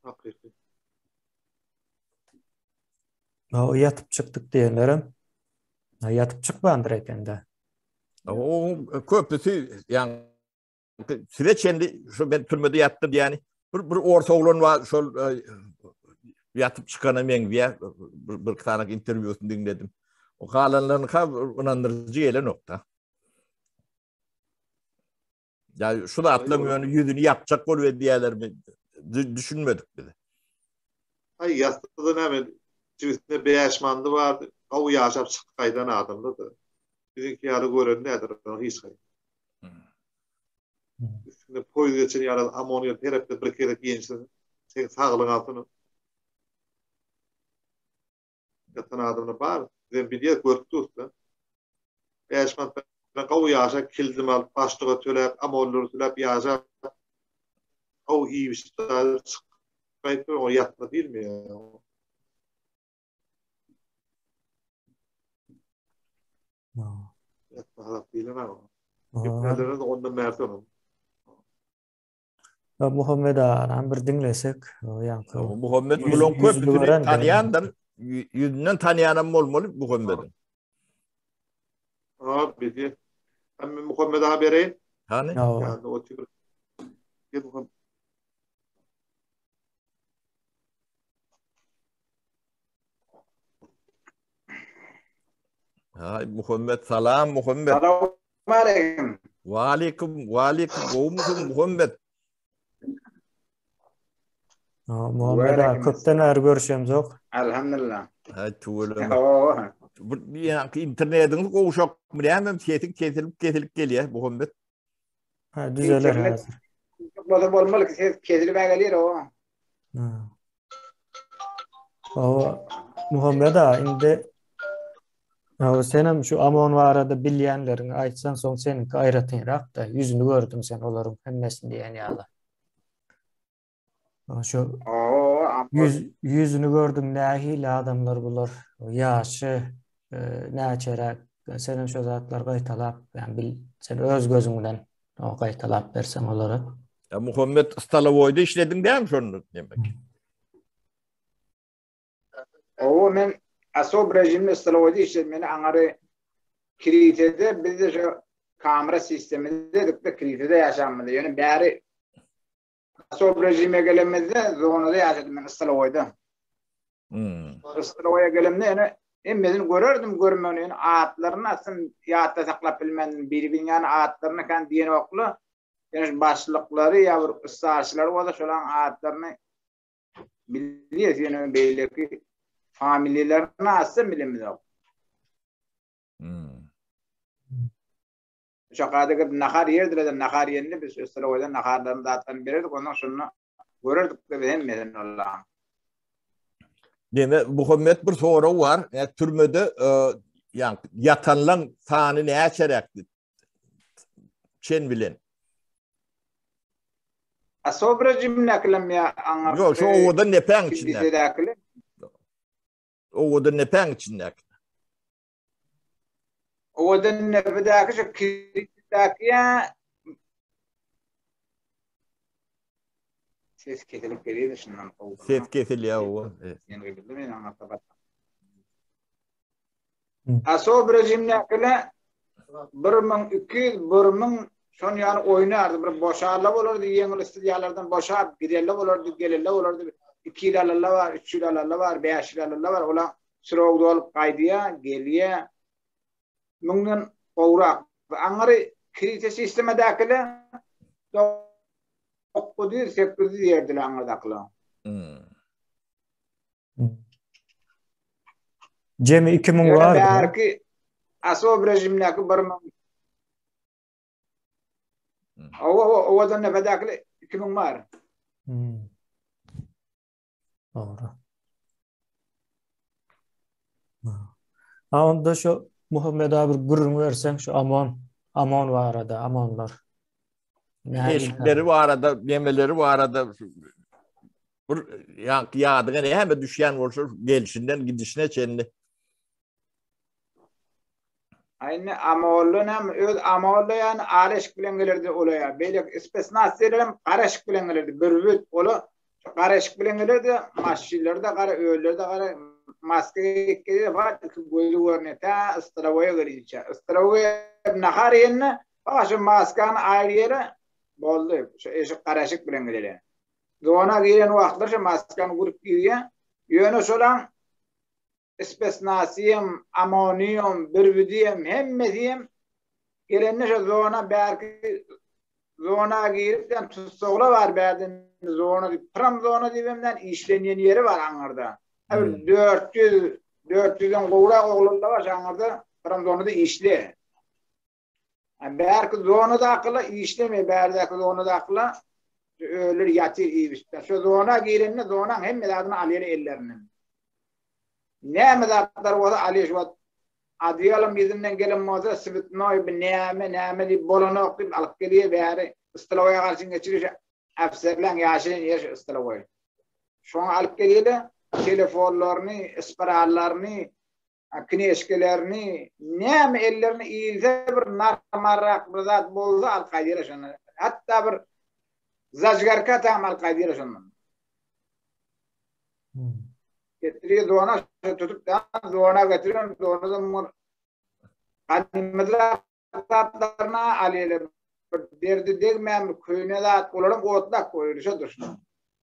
Hakiki. O yatıp çıktık diyenlerim. Yatıp çıkmandır ekende. O köpüsü yani süreçendi şu ben türmede yattım yani bir orta oğlan var şol yatıp çıkana men diye bir tane interviewsunu dinledim. O kalanların inandırıcı gelen nokta. Yani şu da atlamıyor yüzünü yapacak ol ve diğerleri düşünmedik bile. Ay yastıdan hemen cüvüsünde beyaşmandı vardı. O yaşap çıkaydan adamdı da. Bizimki yarı gören nedir? Hiç hayır. Üstünde poyuz geçen yarı amoniya terapide bir kere gençsin. Sen sağlığın altını. Yatan adamına var. Bizden bir yer görüktü usta. Beyaşmandı. O yaşap kildim alıp başlığa tölep, amonları tölep yaşap. O iyi bir şey. Çıkaydı o yatma değil mi ya? Yatma halak değil mi? Gitmelerine de ondan mertem. Muhammed Ağa'dan bir dinlesek. Muhammed Bulon köpüsünü tanıyandan, yüzünden tanıyanım olmalı Muhammed'in. Bizi. Ben Muhammed Ağa vereyim. Hani? Yani o tür. Hay Muhammed salam Muhammed. Selamünaleyküm. Aleyküm. Oğumuzun Muhammed. Muhammed Ağa köpten er görüşemiz yok. Elhamdülillah. Hay tuğulum. Bir internetiniz koğuşak mı diyemem sesin kesilip geliyor Muhammed. Düzelir hazır. Bozuk olmalı ki kesilip gelir o. Muhammed Ağa indi senin şu amon varada bilýänlerini aýtsan soň senin gaýratyňrak da yüzünü gördüm sen olaryň hemmesini diýen ýaly. Şu yüzünü gördüm nähili adamlar bular. Ýaşy, näçerek senin şu zatlar gaýtalap, yani sen öz gözüňden o gaýtalap bersen olary. Ya Muhammed Stalovoy'da işledin değil mi şunu demek? O men asob rejimde Stalovoy'da işletmeni aňary kritede bizde şu kamera sisteminde de kritede yaşanmadı. Yani bäri asob rejime gelemezde zonada yaşadım ben Stalovoy'da. Stalovoy'a gelemde yani emmedin görürdüm görmeni yani atlaryny asyn ýatda saklap bilmändim. Bir-biriniň atlaryny kan diýen okly yani başlyklary ýa bir ıssaçlary bolsa şolan atlaryny bilýär yani beýleki familiýalaryny asyn bilemizok. Şakadaky nahar ýerdiler, nahar ýerini biz Stalovoy'da naharlaryny datan bererdik, ondan şonu görerdik de hemmeden Allah. Deme Muhammed bir soru var. Türmede yani yatanlan sany näçerekdi? Çen bilen. Asob rejimine kelem ya aňar. Yok, şu oda nepeň içinde. Oda nepeň içinde. Oda nepedaky şu kritdaky ses kesilip gelýär şundan oldu. Ses kesilýär o. Yani bildim ben anlatabat. Aso rejimnekile 1200 son yani oynardı. Bir boşarla olurdu. Yengil istediyalardan boşar. Giderle olurdu. Gelirle olurdu. 2 yılalarla var. 3 yılalarla var. 5 yılalarla var. Ola sıroğdu olup kaydıya. Geliye. Bundan oğrak. Anları krite sistemedekile okku değil, sektördü yerdiler anırdakıla. Cemi 2000 var. Belki aso rejimneki bir o da ne bedakile 2000 var. Doğru. Onda şu Muhammed abi gururun versen şu Amon var arada, Amonlar. Eşikleri var arada, yemeleri var arada. Yağdığına ne hem düşen olsa gelişinden gidişine çenli. Aynı Amollu hem öz Amollu yani araşık bilen gelirdi olaya. Böyle ispesnasiyelerim araşık bilen gelirdi. Bürvüt ola araşık bilen gelirdi. Maşillerde kara öğlerde kara maske geliyor var. Boylu görünüyor. Ta ıstravaya geliyor. Istravaya nahar yerine başı maskan ayrı yere boldu. Şu araşık bilen geliyor. Zona giren vaxtlar şu maskan grup giriyor. Yönü solan ispesnasiyem, amoniyum, bürvüdiyem, hemmediyem gelenine şu zona belki zona girip tutsoğla var berdin zona pram zona dibimden işlenen yeri var anırda. 400'den kovrak oğlunda var anırda pram zonada işle. Belki zonada akılla işleme berdeki zonada akılla ölür yatır iyi. Şu zona girenine zonan hemmedadını alır ellerinin. Nämedatlar oda alışvat adiyalım bizimden gelen moza sivitnoy bir näme dip bolana okuyup alıp geliye bäri ıstılawaya karşı geçiriş afserlen yaşın yaş ıstılaway. Şoň alıp geliyle telefonlaryny, isparallarını, kneşkelerini, näme ellerini iýilse bir narmarak bir zat bolsa alıp gaýdylar şonu. Hatta bir zajgarka tam alıp gaýdylar şonu. Getiriyor doğana tutup da doğana getiriyor doğanadan animatlarına alıyla derdi degmem köyüne de olalım otlak koyuyor düşün.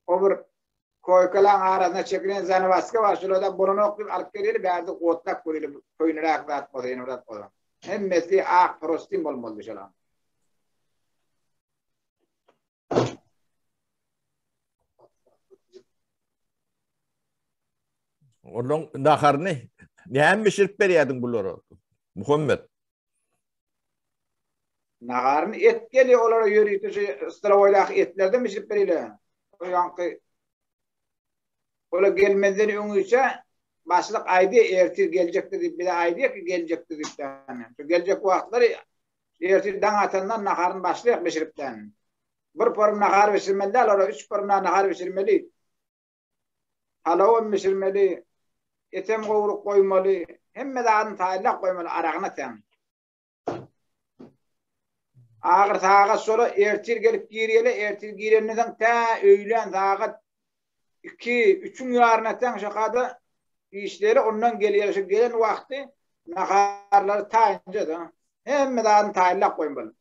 O bir koykalan arasında çekilen zanavaska var şurada bunu okuyup alıp geliyor berdi otlak koyuyor köyüne de aklat koyuyor hem mesleği ak prostim olmalı şalan. Onun naharını ne pişirip beriyadın bunları? Muhammed. Naharını et geliyor olara yürüyüp şu ıstıravoylak etlerden pişirip beriyle. O yankı ola gelmezden öňüçe başlık aydı ertir gelecekti deyip bir de aydı ki gelecekti deyip yani. Gelecek wagtları ertir dan atandan naharını başlayak pişiripden. Bir porun nahar pişirmeli, olara 3 porun nahar pişirmeli. Halawan pişirmeli. Etem govruk koymalı, hemmedan taýlak koymalı arağına tem. Ağır sağa sola ertir gelip giriyele, ertir gireninden ta öýlen sağa 2-3'ün ýarına tem şakada işleri ondan geliyor. Şu gelen wagty naharları taýınca da hemmedan taýlak koymalı.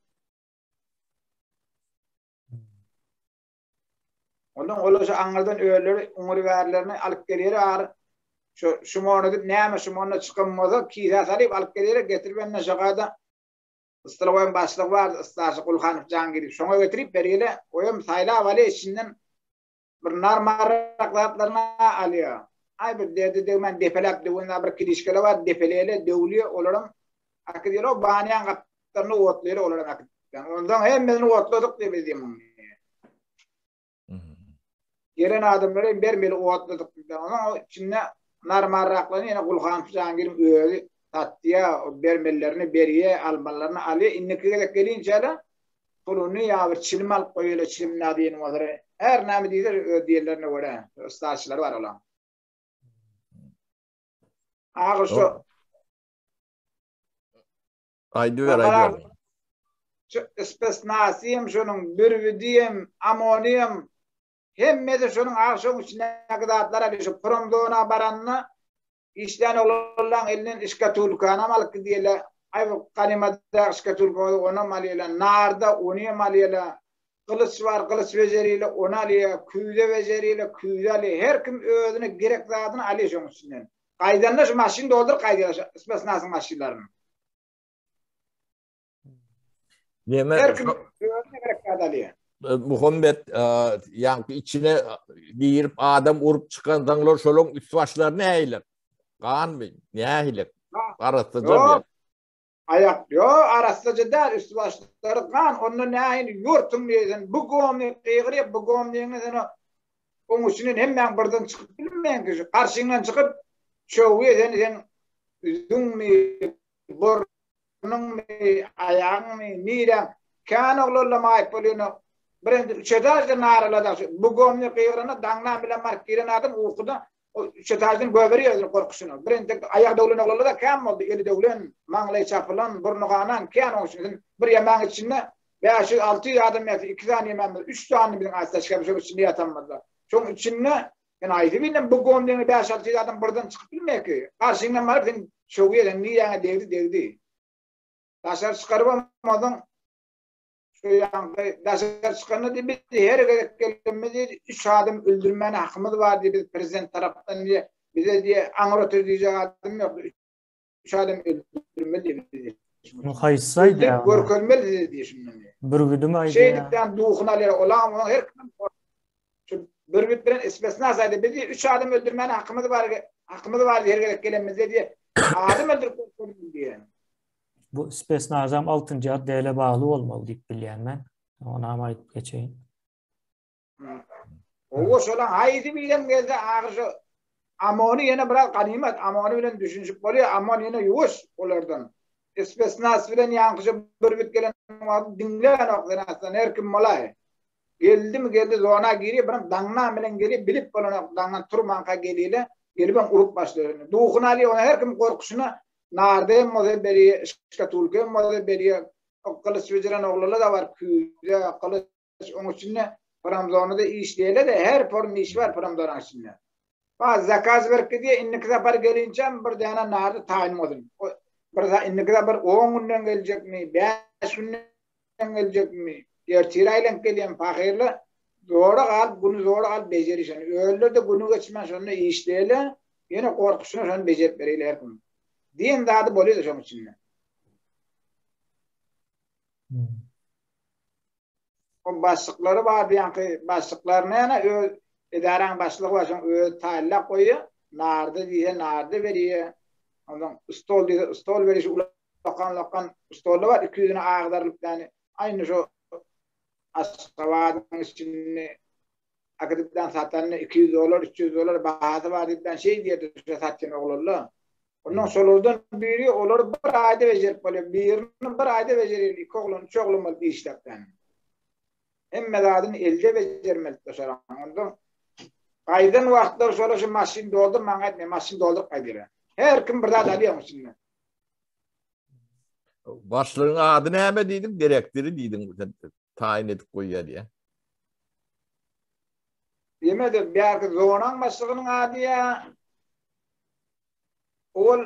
Ondan olasa aňardan öýleri, uňry berlerini alyp gelýär ağır. Şu monadip näme şu monada çykanmaza kiýsa salyp alyp gelýär getirip enne şagada ıstılawyn başlyk bar Istasy Gulhanow Jangiri şoňa getirip berýärler oýam saýla waly içinden bir narmaraklatlaryna alýar. Ay bir derdi degmen depelap degende bir kilişkele bar depelele döwli olaram akdyro banyan gatlaryny otlary olaram akdyr. Ondan hemmesini otladyk diýip edýäm. Gelen adamlara bermeli otladyk diýip ona içinde narmaraklarını yine Gulhanow Jangiriň öýüri tatýa bermelerini beriye almalarını alýa innekige gelinçe de puluny ýa-bir çilim alyp goýýarlar çilim nädiýen bolary her näme diýler öýdýärlerine görä ustaçylar bar olar. Ağa şu Aydy. Şu ispesnasiyem şonuň bürvüdiyem amoniyem hemmesi şonuň aşağı içine kadarlar ali şu promdona baranna işten olan elinin işkatulkana malık diyeler. Ay bu kanimada işkatulkana ona maliyeler. Narda onu maliyeler. Kılıç var, kılıç beceriyle onu alıyor. Küyde beceriyle küyde alıyor. Her kim özüne gerek zadını alıyor şunun içinden. Kaydanlar şu maşin doldur kaydıyla. İsmesnasın maşinlerini. Her kim özüne gerek zad alıyor. Muhammed yani içine girip adam urup çıkandanlar şolong üst başlar ne eyler? Kan mı? Ne eyler? Aratıcam ya. Ayak yo arastıcı der üst başları kan onun ne yurtum diyen bu gomni qeygri bu gomni sen onun için hemen buradan çıkıp bilmeyen kişi karşından çıkıp çoğu sen üzüm mi burnun mu ayağın mı nira kan oğlum maypolino brend çedajda naralada bu gomni qeygrana dangna bilen markiren adam okuda çetajdan göberiyor korkusunu. Brend ayak dawlan oğlum da kam oldu eli dawlan manglay çapılan burnuğanan kan olsun bir yaman içinde veya şu 6 adam ya 2 tane yemem 3 tane bilin asla çıkarmış içinde yatanmadı. Çok içinde yani aydı bilmem bu gomni 5-6 adam buradan çıkıp bilmiyor ki. Karşından var sen şovuya niye yani devdi. Taşar çıkaramadan Daşar çıkanı diye bitti. Her gereklemedi 3 adam öldürmene hakkımız var diye biz prezident taraftan diye bize diye anlatır diyecek adam yok. 3 adam öldürmeli diye. Haysaydı ya. Görkölmeli diye şimdi. Bürgüdüm aydı ya. Şeylikten duğunaları olan her kim bürgüt bilen espesna saydı bizi 3 adam öldürmene hakkımız var diye her gereklemedi diye adam öldürüp diye. Bu spesnazam 6. addeyle bağlı olmalı deyip bilyen ben. Ona ama ayıp geçeyim. O şolan haydi bilen geldi ağrışı amonu yine biraz ganimet amonu bilen düşünüp oluyor amon yine yuvuş olardan. Spesnaz bilen yankışı bir bit gelen dinleyen oklanasından her kim molay. Geldi zona giriyor ben dangna bilen geliyor bilip olan dangna turmanka geliyle gelip ben urup başlıyor. Duğun ali ona her kim korkusuna narde model beri şkatulke model beri kılıç veciran oğlları da var küyle kılıç onun içinde paramzonu da iş değil de her form iş var paramzonun içinde. Bazı zakaz verki diye innik zapar gelince bir tane narde tayin model. Bir innik zapar 10 günden gelecek mi 5 günden gelecek mi yertirayla gelen fakirle bunu zor al becerişen. Öyle de bunu geçmen sonra iş değil yine korkusunu sonra becerip veriyle diyen dadı boluyor da şunun içinde. O başlıkları var yani başlıklarına yani idarenin başlığı var. Şimdi tayla koyuyor. Nardı veriyor. Ondan stol veriyor. Lokan stolu var. 200 tane ağdarlık yani. Aynı şu Aşkabad'ın içinde akademiden satanına $200, $300 bahası var dedikten şey diye satın oğlurlar. Ondan solurdan biri olur bir ayda becerip oluyor. Birinin bir ayda beceriyor. 2 oğlum, 3 oğlum oldu işlerden. Hem medadını elde becermeli dışarı. Ondan kaydan vaxtlar sonra şu maşin doldur, maşin doldur kaydıyla. Her kim bir daha alıyor şimdi. Başlığın adı ne mi dedim? Direktörü dedim. Tayin edip koyuyor diye. Yemedim. Bir arkadaş zonan başlığının adı ya. Ol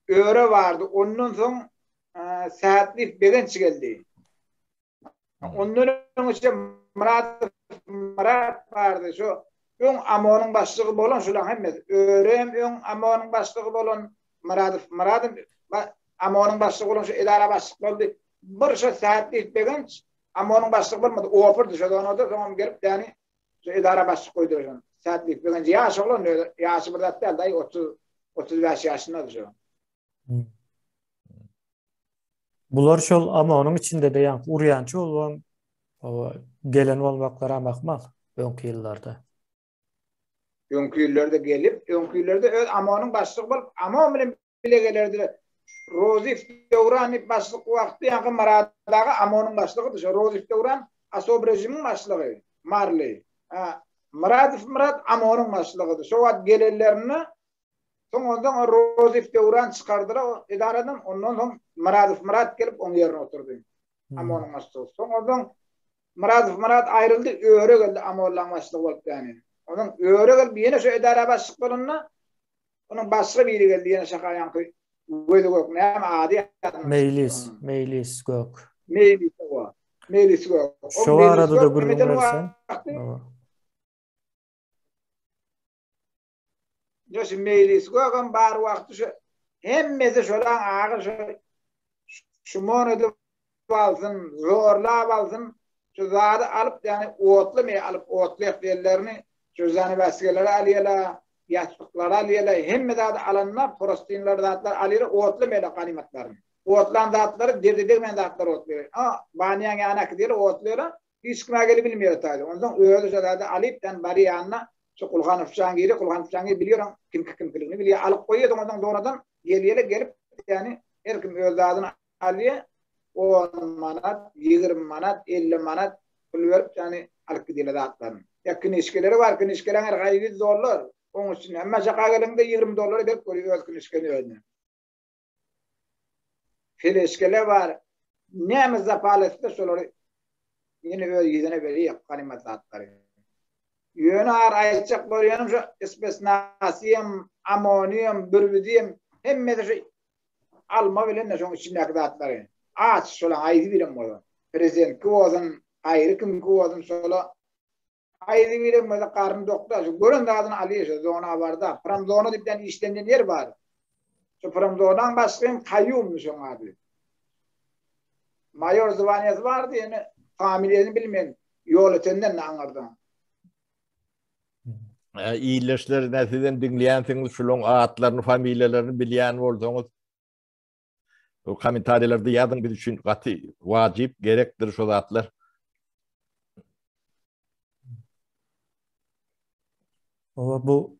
öğre vardı. Onun son saatlik begenç geldi. Onların için Murat vardı. Şu ön amonun başlığı bolon şulan hemmet. Öğrem ön amonun başlığı bolon Murat'ın amonun başlığı bolon şu idara başlığı oldu. Bir şu saatlik begenç amonun başlığı bolmadı. O operdi şu da onu da gelip yani şu idara başlığı koydu. Saatlik begenç yaş olan yaşı burada değil 35 yaşındadır şu. Bular şol ama onun içinde de yani uryançı olan gelen olmaklara bakmal önkü yıllarda. Önkü yıllarda gelip önkü yıllarda ama onun başlığı bulup ama bile gelirdi. Rozif Devran başlık vakti yani Maradağ'a ama onun başlığıdır. Rozif Devran Asob rejimin başlığı. Marley. Murat ama onun başlığıdır. Şu vakit gelirlerini ondan Rozif Devran çıkardılar o idareden ondan sonra Murat gelip onun yerine oturdu. Ama onun başlığı. Ondan Murat ayrıldı, öğre geldi ama olan başlığı oldu yani. Ondan öğre geldi yine şu idare başlıklarına Onun başka biri geldi yine şaka yankı. Böyle yok. Ne ama adi adam. Meylis gök. Meylis o. Meylis o. Şu arada da gurrun versen. Jos meylis o bar vakti şu hemmesi şolan ağır şu monodu alsın, zorla alsın. Şu zadı alıp yani otlu mu alıp otlu yerlerini şu zani vasıgeleri alıyorlar. Yastıkları alıyorlar. Hem de alanlar prostinler dağıtlar alıyorlar. Otlu mu kanimatlarını. Otlan dağıtları dirdiğmen dağıtlar otluyor. Baniyan yanak diyor otluyorlar. Hiç kime gelip bilmiyor tabii. Ondan öyle şeylerde alıp yani bari yanına şu Kulhan Fıçangiri biliyorum. Kim kılığını biliyor. Alıp koyuyor ondan doğrudan gelip yani her kim öldüğünü alıyor. 10 manat, 20 manat, 50 manat pul verip yani alıp gidiyorlar dağıtlarını. Ya kınışkeleri var. Kınışkelerin her gayri zorlar. Onun için ama şakalarında $20 verip koyuyor kınışkeni önüne. Fileşkeler var. Ne zapalesi de soruları yine öyle yüzüne veriyor kanimat dağıtları. Yönü arayacak boruyanım şu istisnasiyem, amonyum, bürvüdiyem hemme de alma bilen de şu içindeki dağıtları. Aç şöyle ayrı birim var. Prezident kuvazın ayrı kim kuvazın şöyle ayrı birim var. Karnı doktor. Görün dağıtını alıyor. Zona var da. Pram zona dipten işlenen yer var. Şu pram zonadan başlayayım kayyummuş o abi. Mayor zıvaniyeti vardı yani familiyeni bilmeyen yol ötenden de anlardım. İyileşler nesiden dinleyensiniz şulun ağatlarını, familyelerini bilen olsanız o komentarlarda yazın bir için katı vacip gerektir şu zatlar. O bu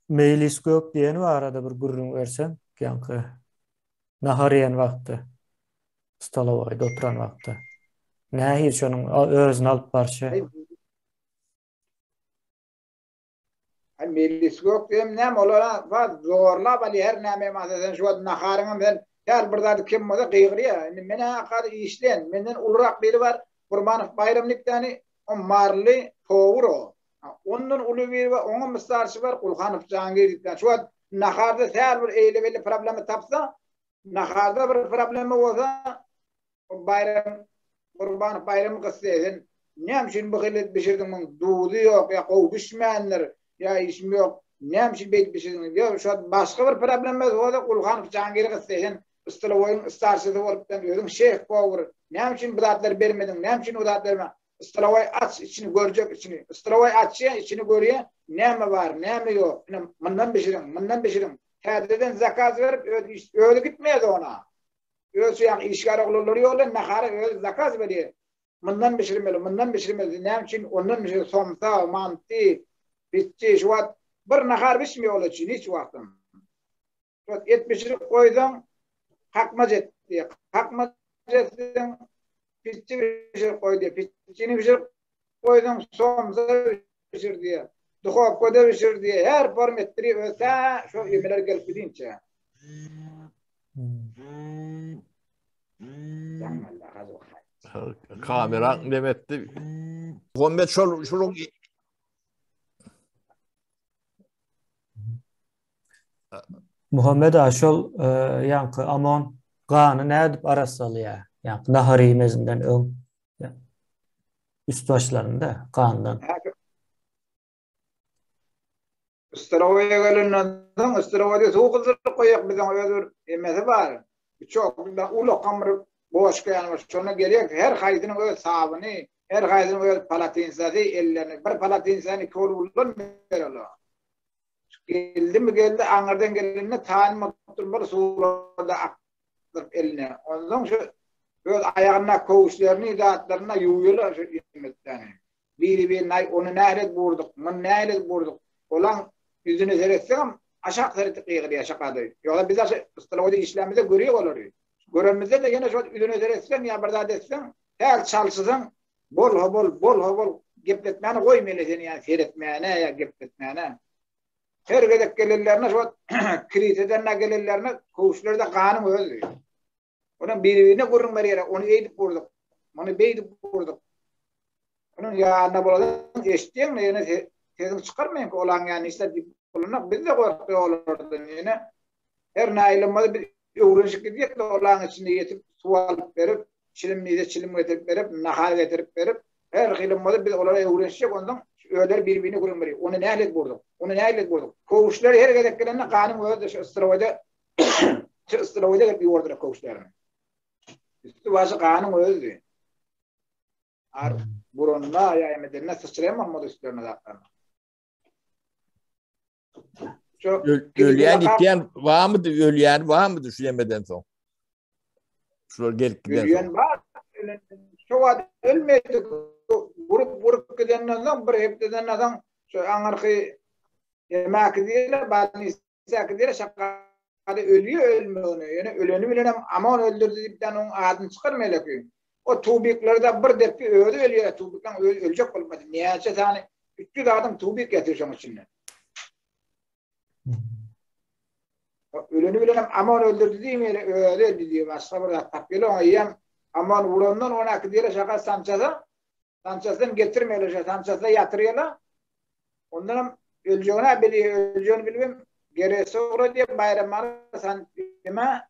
meylis gök diyeni var arada bir gurrun versen yankı nahar yen vakti stalovayda oturan vakti. Nähir şonun özüni alıp barşy. Meylis gök diyem nem olara var zorla bali her näme masadan şu naharın ben her birde kim moda qıygırya. Mene akar işlen menden ulrak biri var. Kurbanov bayramlıktani o marlı povuro. Onun ulu biri var. Onun mistarşı var. Kulhanov Cangir. Şu naharda her bir eyleveli problemi tapsa naharda bir problemi olsa bayram Kurbanov bayramı kıssayın. Nemşin bıkılet pişirdim. Dudu yok ya kovuşmayanlar ya işim yok. Nemşin beyt pişirdim diyor. Şu başka bir problem var. O da Kulhanov Cangir kıssayın. Istilovoyun istarşıda olup da diyordum. Şeyh Power. Nemşin budatları vermedin. Nemşin budatları Istilovoy aç içini görecek içini. Istilovoy açıyor içini görüyor. Neme var neme yok. Bundan pişirin. Terdeden zakaz verip öyle gitmeydi ona. Öyle yani işgar oğulları yollar nahara öyle zakaz veriyor. Bundan pişirmeli. Nemşin ondan pişir somsa, mantı, bitçi, şu vat. Bir nahar pişmiyor ola için hiç vaktim. Et pişirip koydum. Hakmacet diye. Hakmacetin pitçi pişirip koydu. Pitçini pişirip koydum. Somsa pişir diye. Duhovkoda pişir diye. Her formetleri öte şu yemeler gelip gidince. Kamera demetti. Muhammed şolun Muhammed aşol yankı amon gany nädip arasalya. Yankı nahary mezinden öň üst başlarında gandan. Istirovoya gelinenden istirovoya soğuk koyak bizden ödür emesi var. Çok da ulo kamr boş koyan şuna gerek her haydının öz sabını her haydının öz palatinsası ellerini bir palatinsani korulun berala. Geldi angardan gelinne tanım bir surada aktırıp eline. Ondan şu öz ayağına kovuşlarını idatlarına yuyuyorlar şu yemetten. Bir nay onu näret vurduk. Mun näret vurduk. Olan yüzünü seyretsem aşağı sereti qıygıya şakadı. Yola biz istilovoda işlemizde görüyor olur. Göremizde de yine şu yüzünü seyretsen ya birda desem her çalsızın bol gepletmeni koymayla seni yani seyretmeyene ya gepletmeyene. Her gedek gelirlerine şu kriteden gelirlerine kovuşlarda kanım öldü. Onun birbirine kurun veriyere onu eğdip vurduk. Onu beydip vurduk. Onun ya anna buladan eştiyen mi yani sezin çıkarmayın ki olan yani işte olana biz de korkuyor olurdu yine. Her nailemadı bir öğrenci gidip de olan içinde yetip su alıp verip, çilim getirip verip, nahal getirip verip, her nailemadı biz onlara öğrenecek ondan öğler birbirini kurulmuyor. Onu ne hallet vurduk. Kovuşlar her gedeklerine kanun öyle şu ıstıravada gelip yordular kovuşlarını. Üstü başı kanun öyle. Burunla ya medenne sıçrayamam modu üstlerine zaten. Ölüyen iten var mı? Ölüyen var mı düşünemeden son? Şuraya gelip giden son. Ölüyen var. Şu adı ölmedi. Vurup gidenlerden bir hepteden adam şu anarkı yemek diyorlar, balnisa diyorlar, şakada ölmüyor. Yani öleni bilen aman öldürdü dipten onun adını çıkarmayla ki. O tubiklerde bir defi ölüyor. Tubikten ölecek olmadı. Niyeyse tane 300 adam tubik getireceğim içine. Öleni bilen aman öldürdü değil mi? Öldü diyor. Başka bir tapıyla ona yiyem. Aman vurandan ona gidiyorlar şaka Sanchez'den getirmiyorlar. Sanchez'de yatırıyorlar. Ondan öleceğini bilmem. Gerisi orada diye bayramlar santima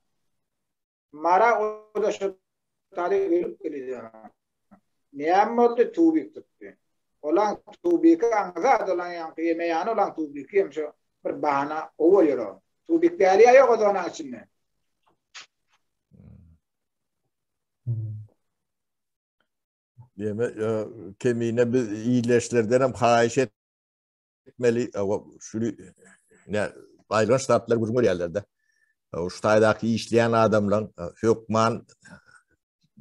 mara o da şu tarih verip geliyor. Niyam oldu tubik tuttu. Olan tubik anza olan yang yemeğini olan tubik yemşo bir bahana oluyor. Tubik değerli yok o da onun içinde. Deme kemiğine bir iyileşlerden hem hayiş etmeli. Şunu ne ayrılan ştatlar kurmur yerlerde. O ştaydaki işleyen adamla hükman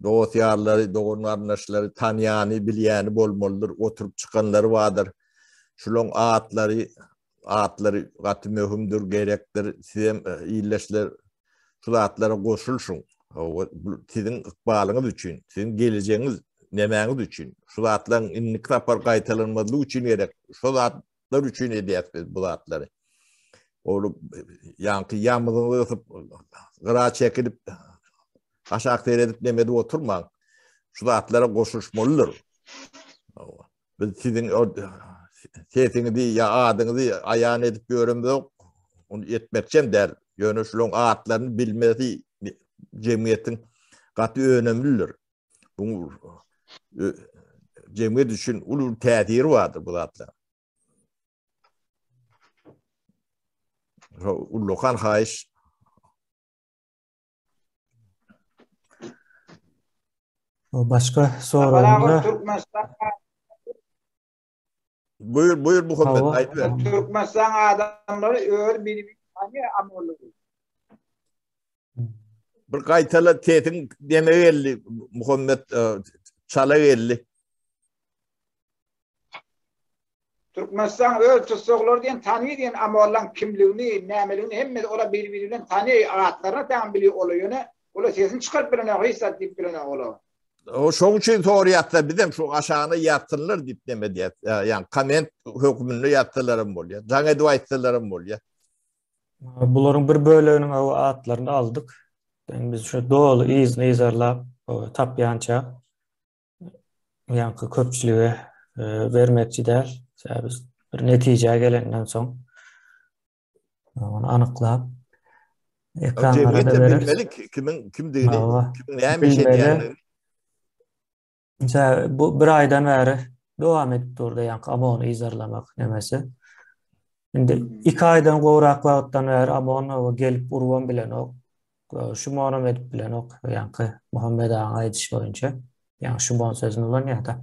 dosyarları, doğrularnaşları tanıyanı, biliyeni bolmalıdır. Oturup çıkanları vardır. Şulon ağıtları katı mühümdür, gerektir. Sizin iyileşler şu ağıtlara koşulsun. Sizin ıkbalınız için, sizin geleceğiniz nemeniz için, şu ağıtların inlik tapar kaytalanmadığı için gerek. Şu ağıtlar için ediyet biz bu ağıtları. Oğlum yankı yağmurunu ısıp gıra çekilip aşağı seyredip demedi oturma. Şu atlara koşuşmalıdır. Biz sizin sesinizi ya adınızı ayağını edip görümde yok. Onu etmekçem der. Yönüşlüğün atlarını bilmesi cemiyetin katı önemlidir. Bu cemiyet için ulu tesiri vardır bu atlar. Lokan hayiş. Başka sorunlar. Buyur Muhammed. Türkmenistan adamları öyle bir tane amollu. Bir kaytalı tetin demeye geldi Muhammed çala geldi. Türkmenistan öyle tutsuklar diyen tanıyor diyen amollan kimliğini, nemeliğini hemme ola birbirinden tanıyor ağatlarına tam biliyor oluyor ne. Ola sesini çıkarıp bilene, hissat deyip bilene ola. O şoň üçin tory ýatlar bizem şu aşağına ýatdylar diýip demedi. Yani kament hökmünde ýatdylarym bolýar. Jaň edip aýtdylarym bolýar. Buların bir bölüğünün o atlarını aldık. Yani biz şu doğal izarlap tapyança yankı köpçülüğe vermekçi däl. Biz bir netije gelenden soň onu anyklap ekranlara da veririz. Bilmelik kim diýdi? Kim näme şey diýär? Mesela bu bir aydan beri devam edip durdu yankı ama onu izarlamak nemesi. Şimdi 2 aydan gowrak wagtdan beri ama onu gelip urwan bilen ok. Şu manam edip bilen ok yankı Muhammed Ağa aydyş boýunça. Yani şu bon sözünü ulan ýa-da.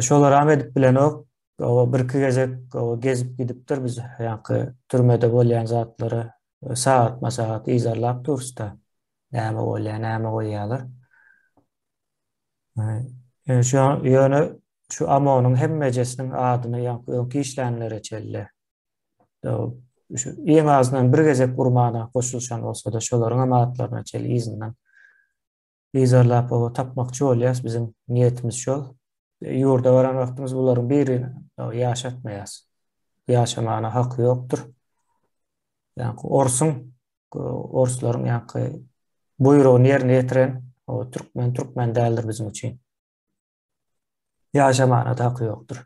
Şolar am edip bilen ok. O bir-iki gezek gezip gidipdir biz yankı türmede bolýan zatlary saat izarlap dursta. Näme bolýan, näme goýýarlar. Şu ýöne şu amonyň hemmejesiniň adyny ýa-da işlenlere çelle. Şu iň azyndan bir gezek urmana koşulşan bolsa da şolaryň amatlaryna çelle izinden izarlap tapmakçy bolýas. Bizim niyetimiz şol. Ýurda baran wagtymyz bularyň birini ýaşatmaýas. Ýaşamana haky ýokdur. Yani orslaryň ýa-da buýrugyny ýerine ýetiren o Türkmen däldir bizim üçin. Ýaşamana haky ýokdur.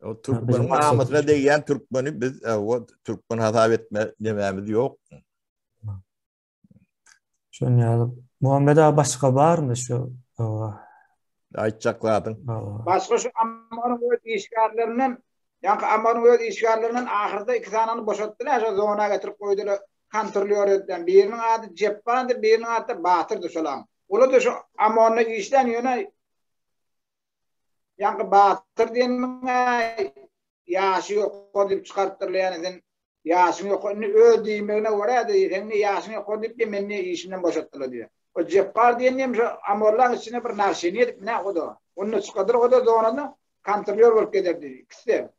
O Türkmen'in namusuna değen Türkmen'i biz o Türkmen hata etme dememiz yok. Şun ya Muhammed ağa başka var mı şu? Aytacakladın. Başka şu Amar'ın işgallerinin yani Amar'ın işgallerinin ahırda iki taneni boşalttılar. Şu zona getirip koydular. Kontrolör edilen. Birinin adı Ceppan'dı, birinin adı Batır'dı şolan. Ulu da şu Amar'ın işten yöne yani Batır diyenin yaşı yok kodip çıkarttırlayan yaşın yok öldüğümüne uğradı. Senin yaşın yok kodip de beni işinden boşalttılar diyor. O Ceppar diyenim şu Amar'ların içine bir narşini edip ne o da. Onun çıkadır o da zonada kontrolör olup giderdi. İkisi.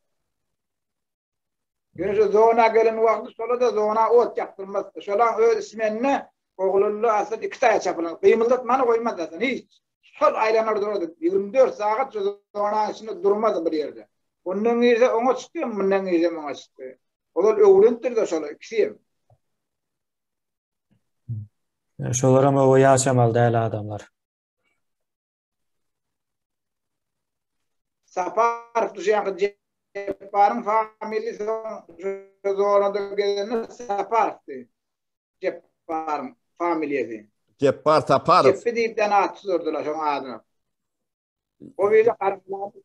Yani şu zona gelen vakti sola da zona ot yaptırmaz. Şolan öz ismenine oğlullu asıl iki tane çapılan. Kıyımıldatmanı koymaz zaten hiç. Sol aylanır dururdu. 24 saat şu zona içinde durmaz bir yerde. Onun ise ona çıkıyor, bundan ise ona çıkıyor. O da öğrentir de şola ikisi. Şolar ama o yaşamalı değil adamlar. Sapar tuşan Ceppar'ın familisi zorunda gelenler Sapar'tı. Ceppar'ın familiyeti. Ceppar Saparov. Ceppi deyip de atıyordular şu adına. O biri karıladı.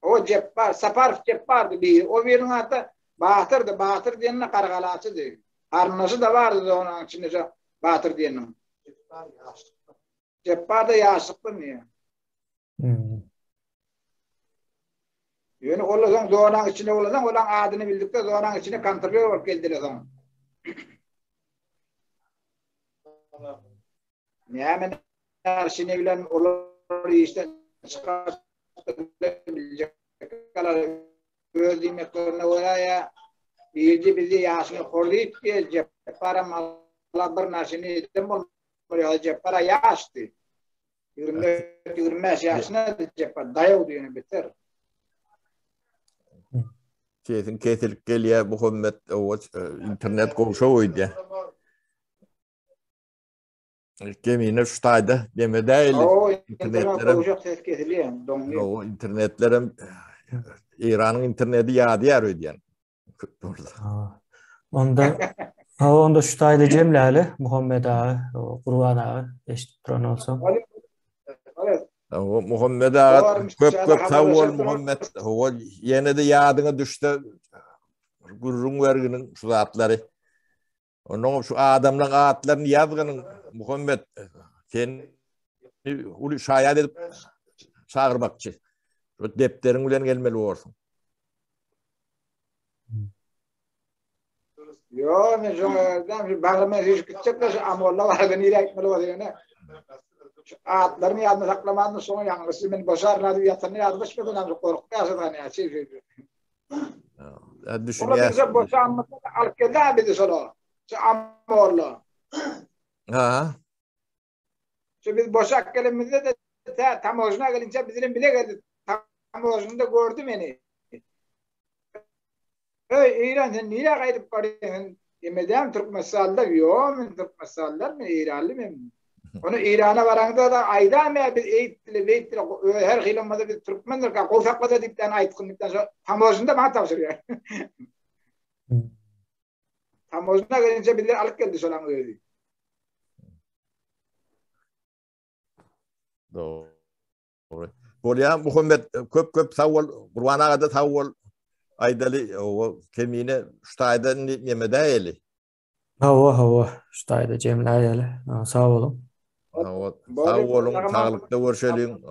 O Ceppar, Saparov Ceppar'dı bir. O birinin adı Batır'dı. Batır diyenine kargalaçı değil. Harnası da vardı onun içinde şu Batır diyenin. Ceppar da yaşlıklı niye? Yani oğlan doğanın içine oğlan adını bildikte doğanın içine kontrolör olup geldiler zaman. Yani şimdi bilen olur işte çıkartabilecek kadar gördüğüm ekranına oraya bir bizi yaşını koruyup gelecek para mallar bir naşını edim olmuyor para yaştı. 24 yaşına cepar dayağı diyor biter. Kesin kesilip geliyor Muhammed o internet konuşuyor diye. Gemine şutayda deme değil. O internetlerim İran'ın interneti yağdı yer ödeyen. Onda şutayda Cemlali Muhammed ağa, Kurban ağa eşit duran olsam. Muhammed ağa köp savol Muhammed o yine de yadına düştü. Gurrun verginin şu zatları. Onun şu adamların atlarını yazgının Muhammed sen ulu şayad edip çağırmakçı. Şu depterin ulan gelmeli olsun. Yo, ne şu bağlamaya hiç gidecek de şu amorla vardı nereye gitmeli var yani. Şu atlarını yazma saklamanın sonu yanlısı beni boşarlar yatını yazmış mı ben korktu aslında ne şey. Düşün ya. Bize boşanma alkeda bir de sonra. Şu amorla. Ha. Şu biz boşak gelimizde de tam orijinal gelince bizim bile geldi. Tam orijinalde gördü beni. İran sen niye kayıp kalıyorsun? Yemeden Türk mesallar yok mu? Türk mesallar mı? İranlı mı? Onu İran'a varanda da ayda mı? Bir eğitimli her kilometre bir Türkmenler ka kovsakla dipten ayıtkın dipten sonra tam orijinalde bana tavsiyor. Tam orijinal gelince birileri alıp geldi solan öyle. Doğru. Buraya Muhammed köp savol Kurban Ağa'da savol aydalı o kemine şutayda neme değil. Hava şutayda Cemlali sağ olun. Sağ olun, sağlıkta görüşelim.